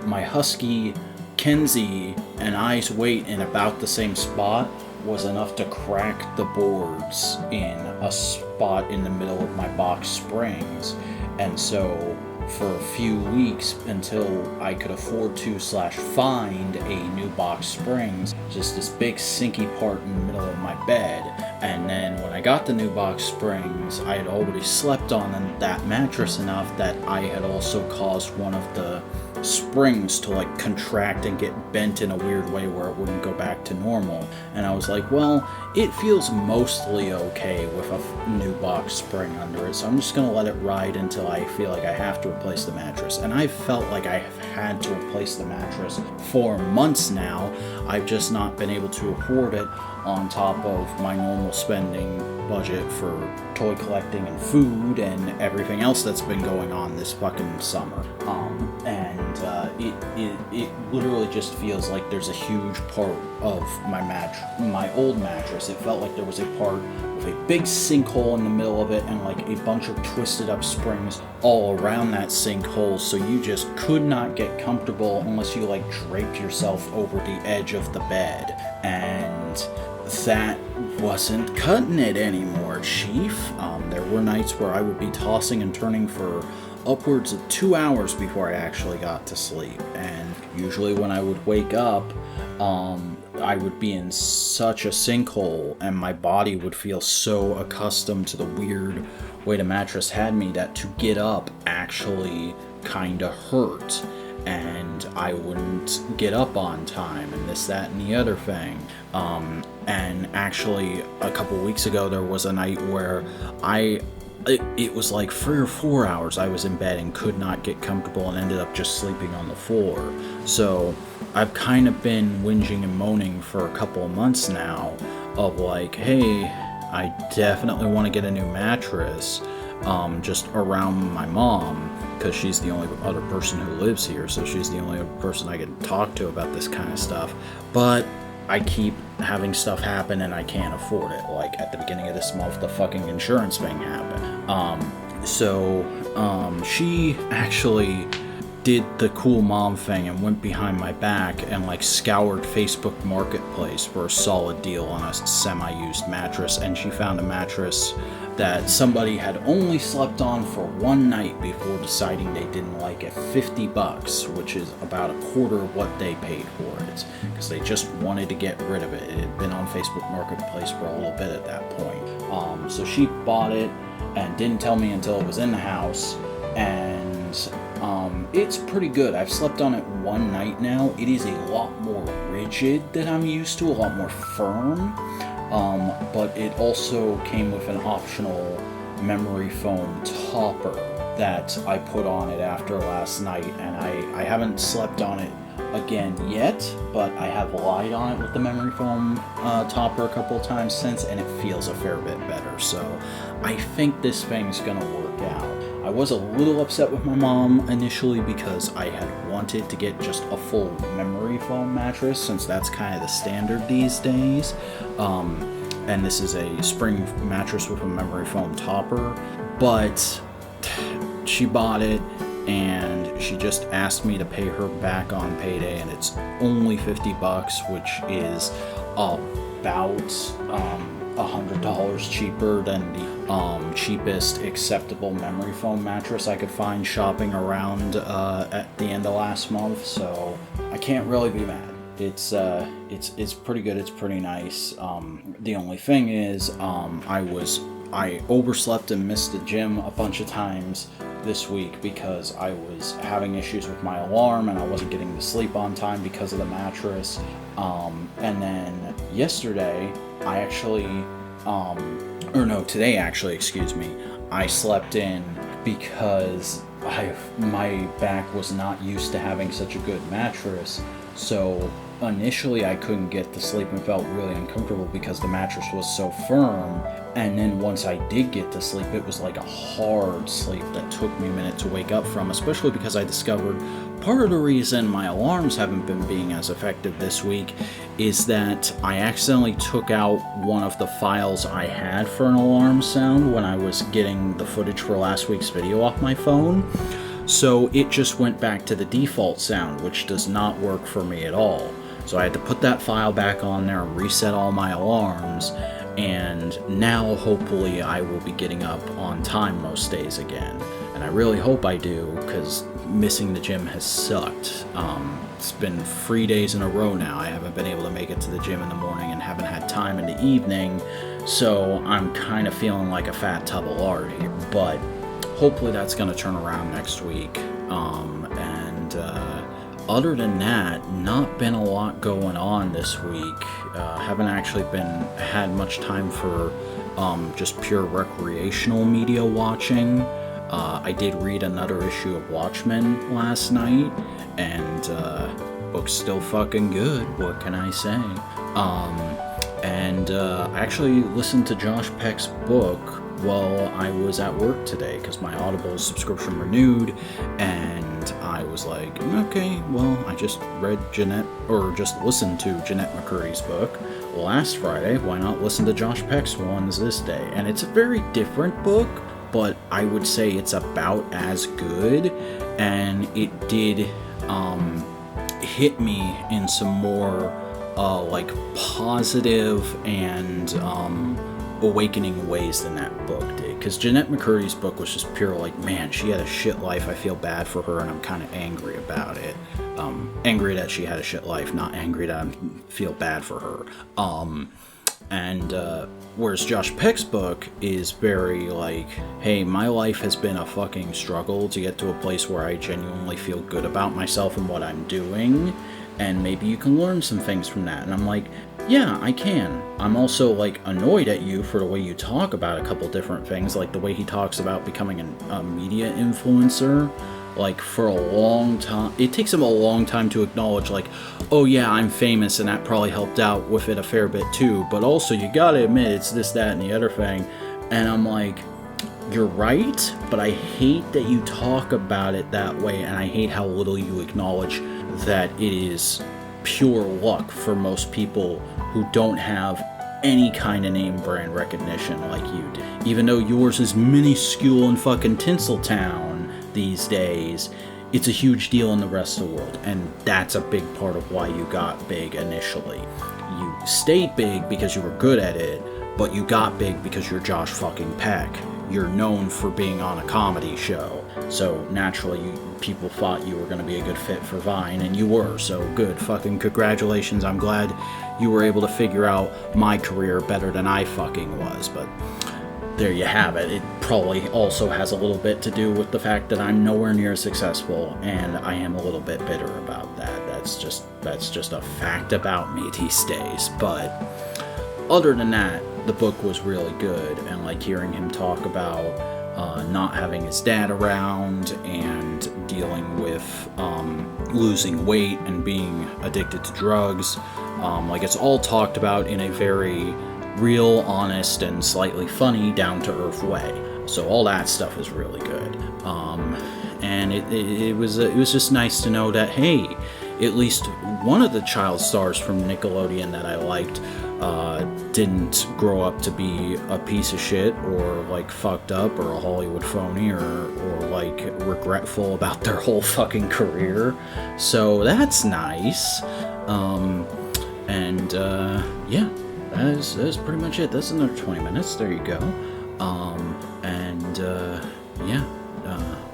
my husky Kenzie and I's weight in about the same spot was enough to crack the boards in a spot in the middle of my box springs. And so for a few weeks until I could afford to find a new box springs, just this big sinky part in the middle of my bed. And then when I got the new box springs, I had already slept on that mattress enough that I had also caused one of the springs to like contract and get bent in a weird way where it wouldn't go back to normal. And I was like, well, it feels mostly okay with a new box spring under it, so I'm just gonna let it ride until I feel like I have to replace the mattress. And I've felt like I have had to replace the mattress for months now. I've just not been able to afford it, on top of my normal spending budget for toy collecting and food and everything else that's been going on this fucking summer. It literally just feels like there's a huge part of my old mattress. It felt like there was a part with a big sinkhole in the middle of it and like a bunch of twisted up springs all around that sinkhole, so you just could not get comfortable unless you like draped yourself over the edge of the bed. And that wasn't cutting it anymore, Chief. There were nights where I would be tossing and turning for upwards of 2 hours before I actually got to sleep. And usually when I would wake up, I would be in such a sinkhole and my body would feel so accustomed to the weird way the mattress had me that to get up actually kind of hurt. And I wouldn't get up on time and this, that, and the other thing. And actually a couple weeks ago there was a night where it was like 3 or 4 hours I was in bed and could not get comfortable and ended up just sleeping on the floor. So I've kind of been whinging and moaning for a couple of months now of like, hey, I definitely want to get a new mattress, just around my mom, because she's the only other person who lives here, so she's the only other person I can talk to about this kind of stuff. But I keep having stuff happen and I can't afford it. Like at the beginning of this month, the fucking insurance thing happened. She actually did the cool mom thing and went behind my back and like scoured Facebook Marketplace for a solid deal on a semi-used mattress, and she found a mattress that somebody had only slept on for one night before deciding they didn't like it. $50, which is about a quarter of what they paid for it, because they just wanted to get rid of it. It had been on Facebook Marketplace for a little bit at that point. So she bought it and didn't tell me until it was in the house, and it's pretty good. I've slept on it one night now. It is a lot more rigid than I'm used to, a lot more firm. But it also came with an optional memory foam topper that I put on it after last night, and I haven't slept on it again yet, but I have lied on it with the memory foam topper a couple of times since, and it feels a fair bit better. So I think this thing's gonna work out. I was a little upset with my mom initially because I had wanted to get just a full memory foam mattress, since that's kind of the standard these days. And this is a spring mattress with a memory foam topper, but she bought it and she just asked me to pay her back on payday, and it's only $50, which is about $100 cheaper than the cheapest acceptable memory foam mattress I could find shopping around at the end of last month. So I can't really be mad. It's pretty good. It's pretty nice. The only thing is, I overslept and missed the gym a bunch of times this week because I was having issues with my alarm and I wasn't getting to sleep on time because of the mattress. And then yesterday, today actually, excuse me, I slept in because my back was not used to having such a good mattress. So initially I couldn't get to sleep and felt really uncomfortable because the mattress was so firm. And then once I did get to sleep, it was like a hard sleep that took me a minute to wake up from, especially because I discovered part of the reason my alarms haven't been being as effective this week is that I accidentally took out one of the files I had for an alarm sound when I was getting the footage for last week's video off my phone. So it just went back to the default sound, which does not work for me at all. So I had to put that file back on there and reset all my alarms, and now hopefully I will be getting up on time most days again. And I really hope I do, because missing the gym has sucked. It's been 3 days in a row now. I haven't been able to make it to the gym in the morning and haven't had time in the evening, so I'm kind of feeling like a fat tub of lard here. But hopefully that's going to turn around next week. Other than that, not been a lot going on this week. Haven't actually had much time for just pure recreational media watching. I did read another issue of Watchmen last night, and book's still fucking good. What can I say? I actually listened to Josh Peck's book while I was at work today because my Audible subscription renewed, and I was like, okay, well, I just listened to Jeanette McCurry's book last Friday. Why not listen to Josh Peck's ones this day? And it's a very different book, but I would say it's about as good, and it did hit me in some more positive and awakening ways than that book did. Because Jeanette McCurry's book was just pure like, man, she had a shit life, I feel bad for her, and I'm kind of angry about it. Angry that she had a shit life, not angry that I feel bad for her. Whereas Josh Peck's book is very like, hey, my life has been a fucking struggle to get to a place where I genuinely feel good about myself and what I'm doing, and maybe you can learn some things from that. And I'm like, yeah, I can. I'm also like annoyed at you for the way you talk about a couple different things, like the way he talks about becoming a media influencer. Like, for a long time, it takes him a long time to acknowledge, like, oh yeah, I'm famous and that probably helped out with it a fair bit too, but also you gotta admit it's this, that, and the other thing. And I'm like, you're right, but I hate that you talk about it that way, and I hate how little you acknowledge that it is pure luck for most people who don't have any kind of name brand recognition like you do. Even though yours is minuscule in fucking Tinseltown these days, it's a huge deal in the rest of the world, and that's a big part of why you got big initially. You stayed big because you were good at it, but you got big because you're Josh fucking Peck. You're known for being on a comedy show, so naturally people thought you were going to be a good fit for Vine, and you were, so good. Fucking congratulations. I'm glad you were able to figure out my career better than I fucking was, but there you have it. It probably also has a little bit to do with the fact that I'm nowhere near successful, and I am a little bit bitter about that. That's just a fact about me these days. But other than that, the book was really good, and like hearing him talk about not having his dad around and dealing with losing weight and being addicted to drugs, like it's all talked about in a very real, honest, and slightly funny, down-to-earth way. So all that stuff was really good. And it was just nice to know that, hey, at least one of the child stars from Nickelodeon that I liked didn't grow up to be a piece of shit or like fucked up or a Hollywood phony or like regretful about their whole fucking career. So that's nice. Yeah. That is pretty much it. That's another 20 minutes. There you go.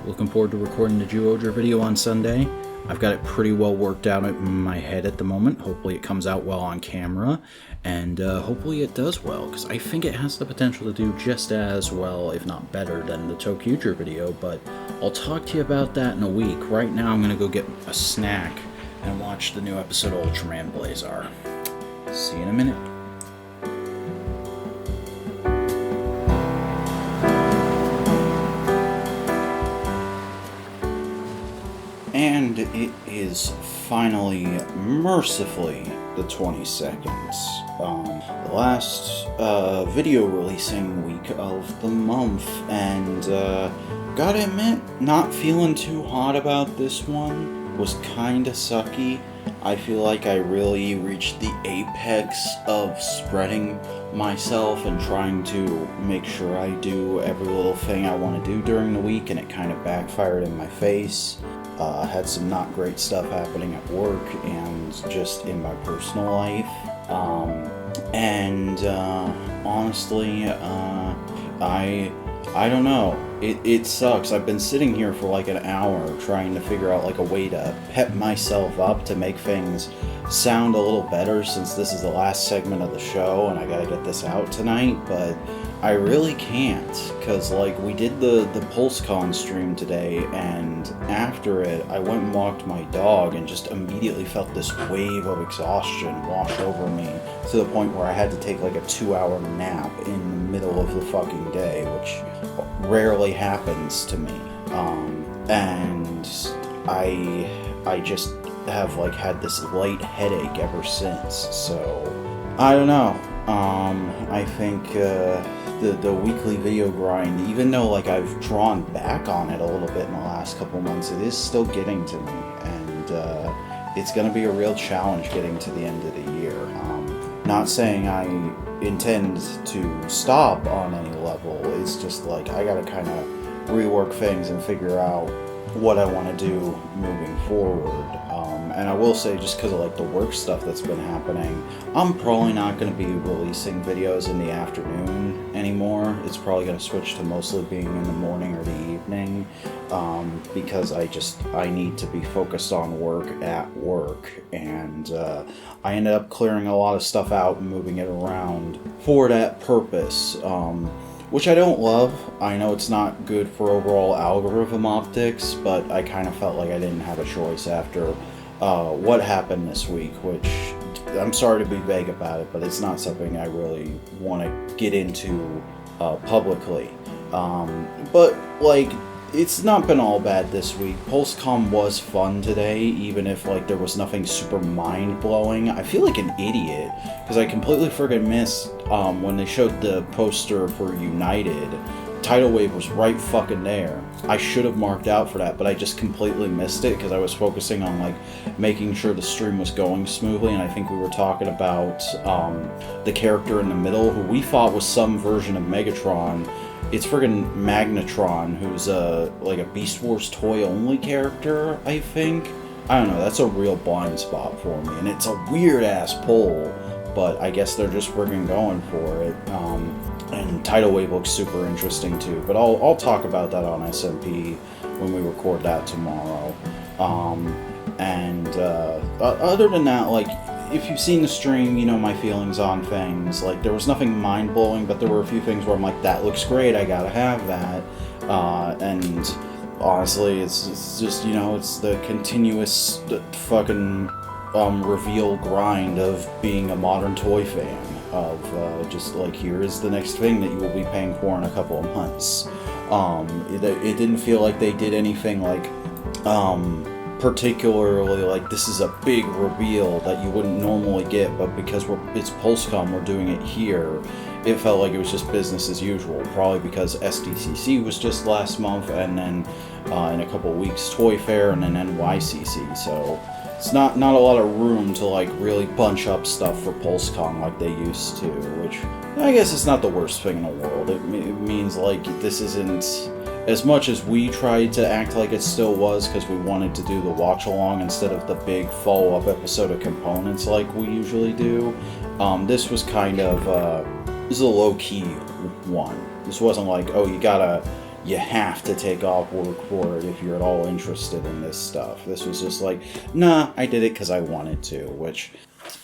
Looking forward to recording the Jew Odra video on Sunday. I've got it pretty well worked out in my head at the moment. Hopefully it comes out well on camera, and hopefully it does well, because I think it has the potential to do just as well, if not better, than the Tokuger video, but I'll talk to you about that in a week. Right now I'm going to go get a snack and watch the new episode of Ultraman Blazar. See you in a minute. And it is finally, mercifully, the 22nd. The last video releasing week of the month, and gotta admit, not feeling too hot about this one. Was kinda sucky. I feel like I really reached the apex of spreading myself and trying to make sure I do every little thing I want to do during the week, and it kind of backfired in my face. Had some not great stuff happening at work and just in my personal life. Honestly, I don't know. It sucks. I've been sitting here for like an hour trying to figure out like a way to pep myself up to make things sound a little better, since this is the last segment of the show and I gotta get this out tonight, but I really can't, because like we did the PulseCon stream today, and after it I went and walked my dog and just immediately felt this wave of exhaustion wash over me, to the point where I had to take like a 2-hour nap in the middle of the fucking day, which rarely happens to me. And I just have like had this light headache ever since, so I don't know. I think the weekly video grind, even though like I've drawn back on it a little bit in the last couple months, it is still getting to me, and it's going to be a real challenge getting to the end of the year. Not saying I intend to stop on any level, it's just like I gotta kind of rework things and figure out what I want to do moving forward. And I will say, just because of like the work stuff that's been happening, I'm probably not going to be releasing videos in the afternoon anymore. It's probably going to switch to mostly being in the morning or the evening, because I need to be focused on work at work, and I ended up clearing a lot of stuff out and moving it around for that purpose, which I don't love. I know it's not good for overall algorithm optics, but I kind of felt like I didn't have a choice after what happened this week, which I'm sorry to be vague about it, but it's not something I really want to get into publicly. But like, it's not been all bad this week. PulseCon was fun today, even if like there was nothing super mind-blowing. I feel like an idiot, because I completely friggin' missed when they showed the poster for United. Tidal Wave was right fucking there. I should have marked out for that, but I just completely missed it because I was focusing on like making sure the stream was going smoothly, and I think we were talking about the character in the middle who we thought was some version of Megatron. It's friggin' Magnetron, who's like a Beast Wars toy-only character, I think. I don't know, that's a real blind spot for me, and it's a weird-ass pull, but I guess they're just friggin' going for it. And Tidal Wave looks super interesting too, but I'll talk about that on SMP when we record that tomorrow. Other than that, like, if you've seen the stream, you know my feelings on things. Like, there was nothing mind-blowing, but there were a few things where I'm like, that looks great, I gotta have that. And honestly, it's just, you know, it's the continuous fucking reveal grind of being a modern toy fan. Of just like, here is the next thing that you will be paying for in a couple of months. It didn't feel like they did anything like particularly like this is a big reveal that you wouldn't normally get, but because it's PulseCon, we're doing it here. It felt like it was just business as usual, probably because SDCC was just last month, and then in a couple of weeks Toy Fair, and then NYCC, so it's not a lot of room to like really bunch up stuff for PulseCon like they used to, which I guess it's not the worst thing in the world. It means like this isn't, as much as we tried to act like it still was because we wanted to do the watch along instead of the big follow-up episode of components like we usually do. This was kind of this is a low-key one. This wasn't like, oh, you gotta you have to take off work for it if you're at all interested in this stuff. This was just like, nah, I did it because I wanted to, which,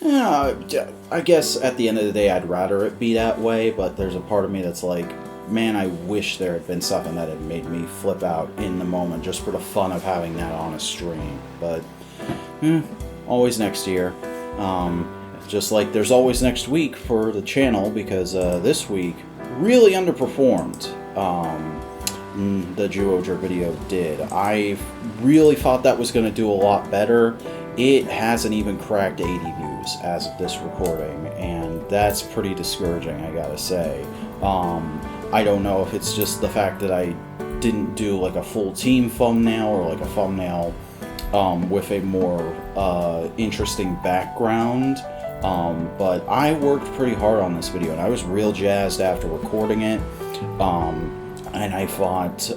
I guess at the end of the day, I'd rather it be that way, but there's a part of me that's like, man, I wish there had been something that had made me flip out in the moment just for the fun of having that on a stream. But, always next year. Just like there's always next week for the channel, because this week really underperformed. The Duoger video did. I really thought that was going to do a lot better. It hasn't even cracked 80 views as of this recording, and that's pretty discouraging, I gotta say. I don't know if it's just the fact that I didn't do like a full team thumbnail or like a thumbnail with a more interesting background. But I worked pretty hard on this video, and I was real jazzed after recording it. And I thought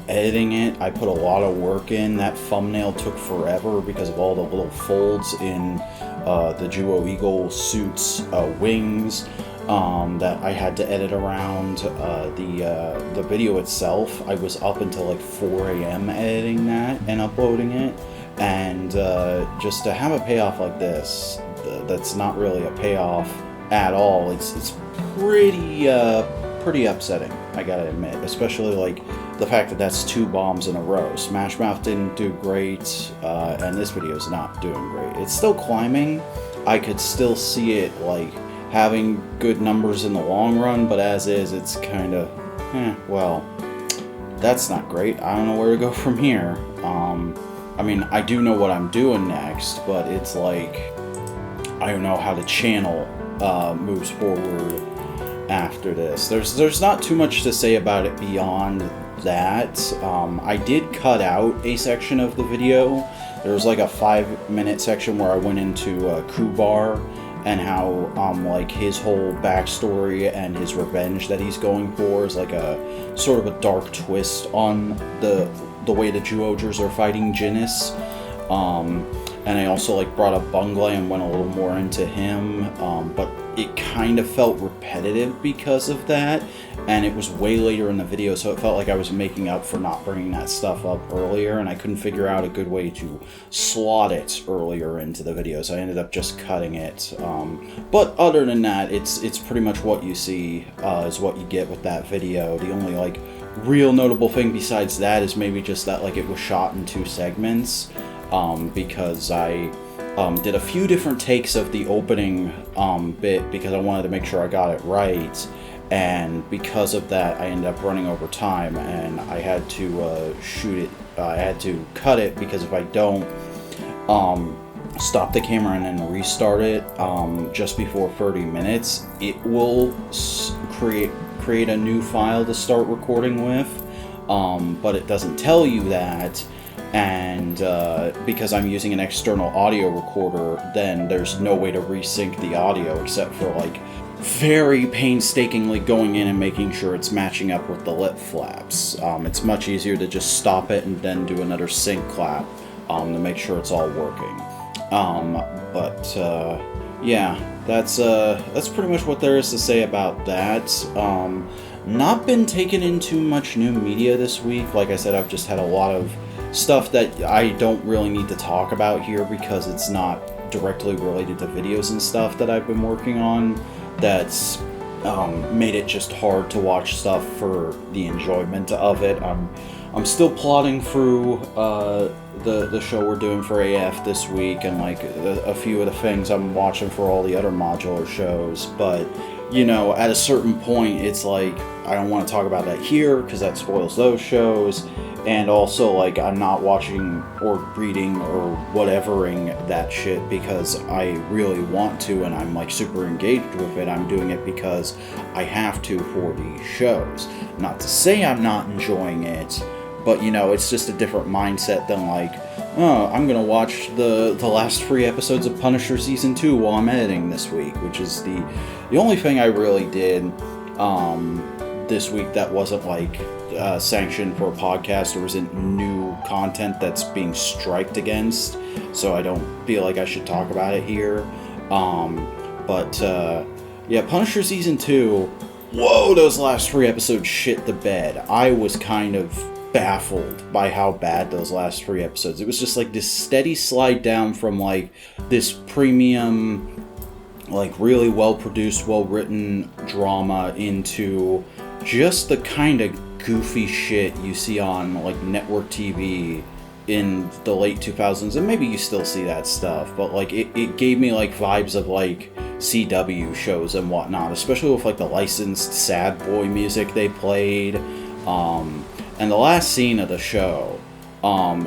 editing it, I put a lot of work in. That thumbnail took forever because of all the little folds in the Duo Eagle suit's wings that I had to edit around. The video itself, I was up until like 4 a.m. editing that and uploading it. And just to have a payoff like this, that's not really a payoff at all, it's pretty upsetting, I gotta admit, especially like the fact that that's 2 bombs in a row. Smash Mouth didn't do great, and this video is not doing great. It's still climbing. I could still see it like having good numbers in the long run, but as is, it's kind of, well, that's not great. I don't know where to go from here. I mean, I do know what I'm doing next, but it's like, I don't know how the channel moves forward after this. There's not too much to say about it beyond that. I did cut out a section of the video. There was like a 5-minute section where I went into Kubar and how like his whole backstory and his revenge that he's going for is like a sort of a dark twist on the way the Duogers are fighting Jinnis. And I also like brought up Bunglai and went a little more into him, but it kind of felt repetitive because of that, and it was way later in the video, so it felt like I was making up for not bringing that stuff up earlier, and I couldn't figure out a good way to slot it earlier into the video, so I ended up just cutting it. But other than that, it's pretty much what you see is what you get with that video. The only like real notable thing besides that is maybe just that like it was shot in 2 segments. Because I did a few different takes of the opening bit because I wanted to make sure I got it right, and because of that I ended up running over time, and I had to shoot it, I had to cut it, because if I don't stop the camera and then restart it just before 30 minutes, it will create a new file to start recording with, but it doesn't tell you that. And because I'm using an external audio recorder, then there's no way to resync the audio except for like very painstakingly going in and making sure it's matching up with the lip flaps. It's much easier to just stop it and then do another sync clap to make sure it's all working. Yeah, that's pretty much what there is to say about that. Not been taken into much new media this week. Like I said, I've just had a lot of stuff that I don't really need to talk about here because it's not directly related to videos and stuff that I've been working on. That's made it just hard to watch stuff for the enjoyment of it. I'm still plodding through the show we're doing for AF this week, and like a few of the things I'm watching for all the other modular shows, but you know, at a certain point it's like I don't want to talk about that here because that spoils those shows. And also, like, I'm not watching or reading or whatevering that shit because I really want to, and I'm, like, super engaged with it. I'm doing it because I have to for these shows. Not to say I'm not enjoying it, but, you know, it's just a different mindset than, like, oh, I'm gonna watch the last 3 episodes of Punisher Season 2 while I'm editing this week, which is the only thing I really did this week that wasn't, like, sanctioned for a podcast or isn't new content that's being striked against, so I don't feel like I should talk about it here. Yeah, Punisher Season 2, whoa, those last 3 episodes shit the bed. I was kind of baffled by how bad those last 3 episodes. It was just like this steady slide down from like this premium, like really well produced, well written drama into just the kind of goofy shit you see on like network TV in the late 2000s, and maybe you still see that stuff, but like it gave me like vibes of like CW shows and whatnot, especially with like the licensed sad boy music they played. And the last scene of the show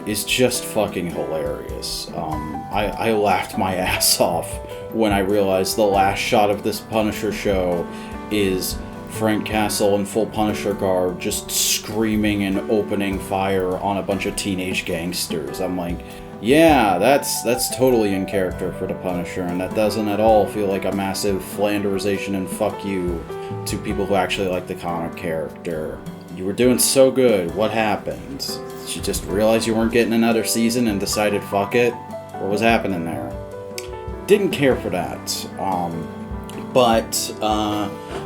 is just fucking hilarious. I laughed my ass off when I realized the last shot of this Punisher show is Frank Castle in full Punisher garb just screaming and opening fire on a bunch of teenage gangsters. I'm like, yeah, that's totally in character for the Punisher, and that doesn't at all feel like a massive Flanderization and fuck you to people who actually like the comic character. You were doing so good. What happened? Did you just realize you weren't getting another season and decided fuck it? What was happening there? Didn't care for that. But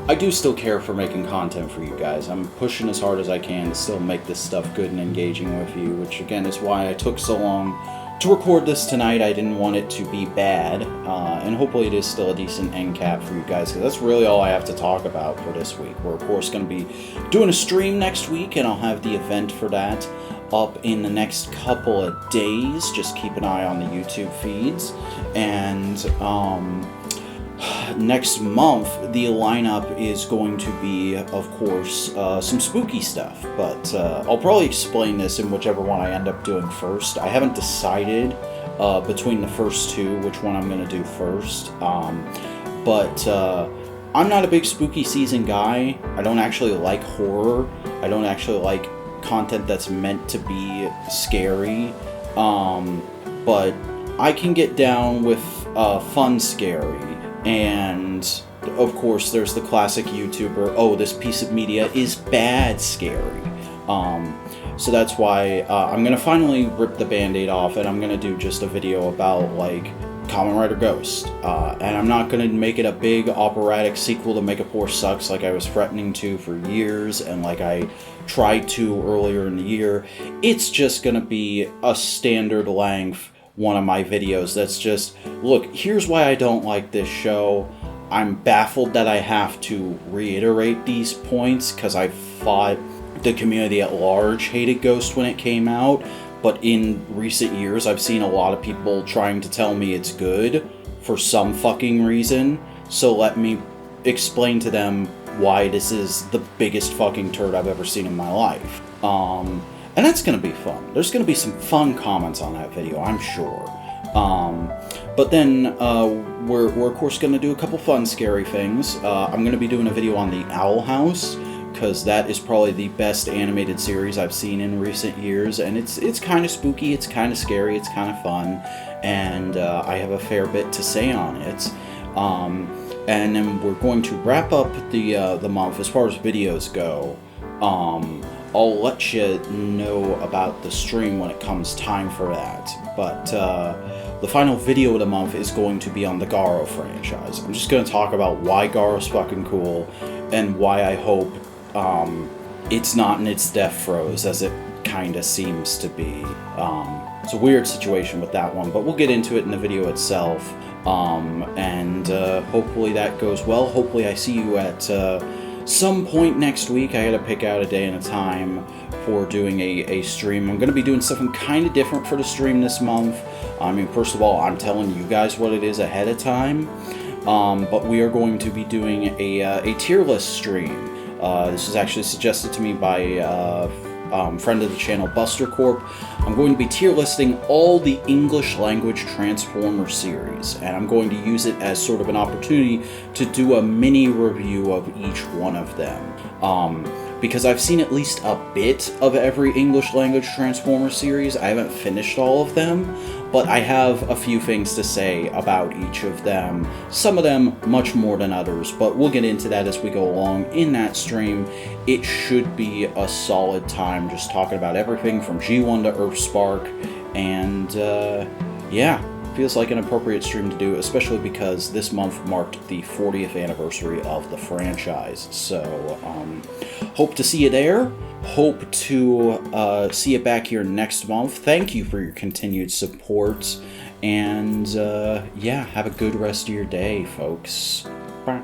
I do still care for making content for you guys. I'm pushing as hard as I can to still make this stuff good and engaging with you, which again is why I took so long to record this tonight. I didn't want it to be bad, and hopefully it is still a decent end cap for you guys, because that's really all I have to talk about for this week. We're of course going to be doing a stream next week, and I'll have the event for that up in the next couple of days. Just keep an eye on the YouTube feeds. And next month, the lineup is going to be, of course, some spooky stuff, but I'll probably explain this in whichever one I end up doing first. I haven't decided between the first two which one I'm going to do first, but I'm not a big spooky season guy. I don't actually like horror. I don't actually like content that's meant to be scary, but I can get down with fun scary. And of course there's the classic YouTuber, oh, this piece of media is bad scary. So that's why I'm gonna finally rip the band-aid off, and I'm gonna do just a video about like Kamen Rider Ghost, and I'm not gonna make it a big operatic sequel to Make a Poor Sucks like I was threatening to for years, and like I tried to earlier in the year. It's just gonna be a standard length one of my videos that's just, look, here's why I don't like this show. I'm baffled that I have to reiterate these points, because I thought the community at large hated Ghost when it came out, but in recent years I've seen a lot of people trying to tell me it's good for some fucking reason, so let me explain to them why this is the biggest fucking turd I've ever seen in my life. And that's going to be fun. There's going to be some fun comments on that video, I'm sure. But then we're of course going to do a couple fun, scary things. I'm going to be doing a video on the Owl House, because that is probably the best animated series I've seen in recent years. And it's kind of spooky, it's kind of scary, it's kind of fun. And I have a fair bit to say on it. And then we're going to wrap up the month as far as videos go. I'll let you know about the stream when it comes time for that, but the final video of the month is going to be on the Garo franchise. I'm just going to talk about why Garo's fucking cool, and why I hope it's not in its death throes, as it kind of seems to be. It's a weird situation with that one, but we'll get into it in the video itself, and hopefully that goes well. Hopefully I see you at some point next week. I gotta pick out a day and a time for doing a stream. I'm gonna be doing something kind of different for the stream this month. I mean, first of all, I'm telling you guys what it is ahead of time, but we are going to be doing a tier list stream. This was actually suggested to me by friend of the channel, Buster Corp. I'm going to be tier listing all the English language Transformer series, and I'm going to use it as sort of an opportunity to do a mini review of each one of them. Because I've seen at least a bit of every English language Transformer series. I haven't finished all of them, but I have a few things to say about each of them. Some of them much more than others, but we'll get into that as we go along in that stream. It should be a solid time just talking about everything from G1 to Earthspark, and yeah, feels like an appropriate stream to do, especially because this month marked the 40th anniversary of the franchise. So, hope to see you there. Hope to see you back here next month. Thank you for your continued support. And, yeah, have a good rest of your day, folks. Bye.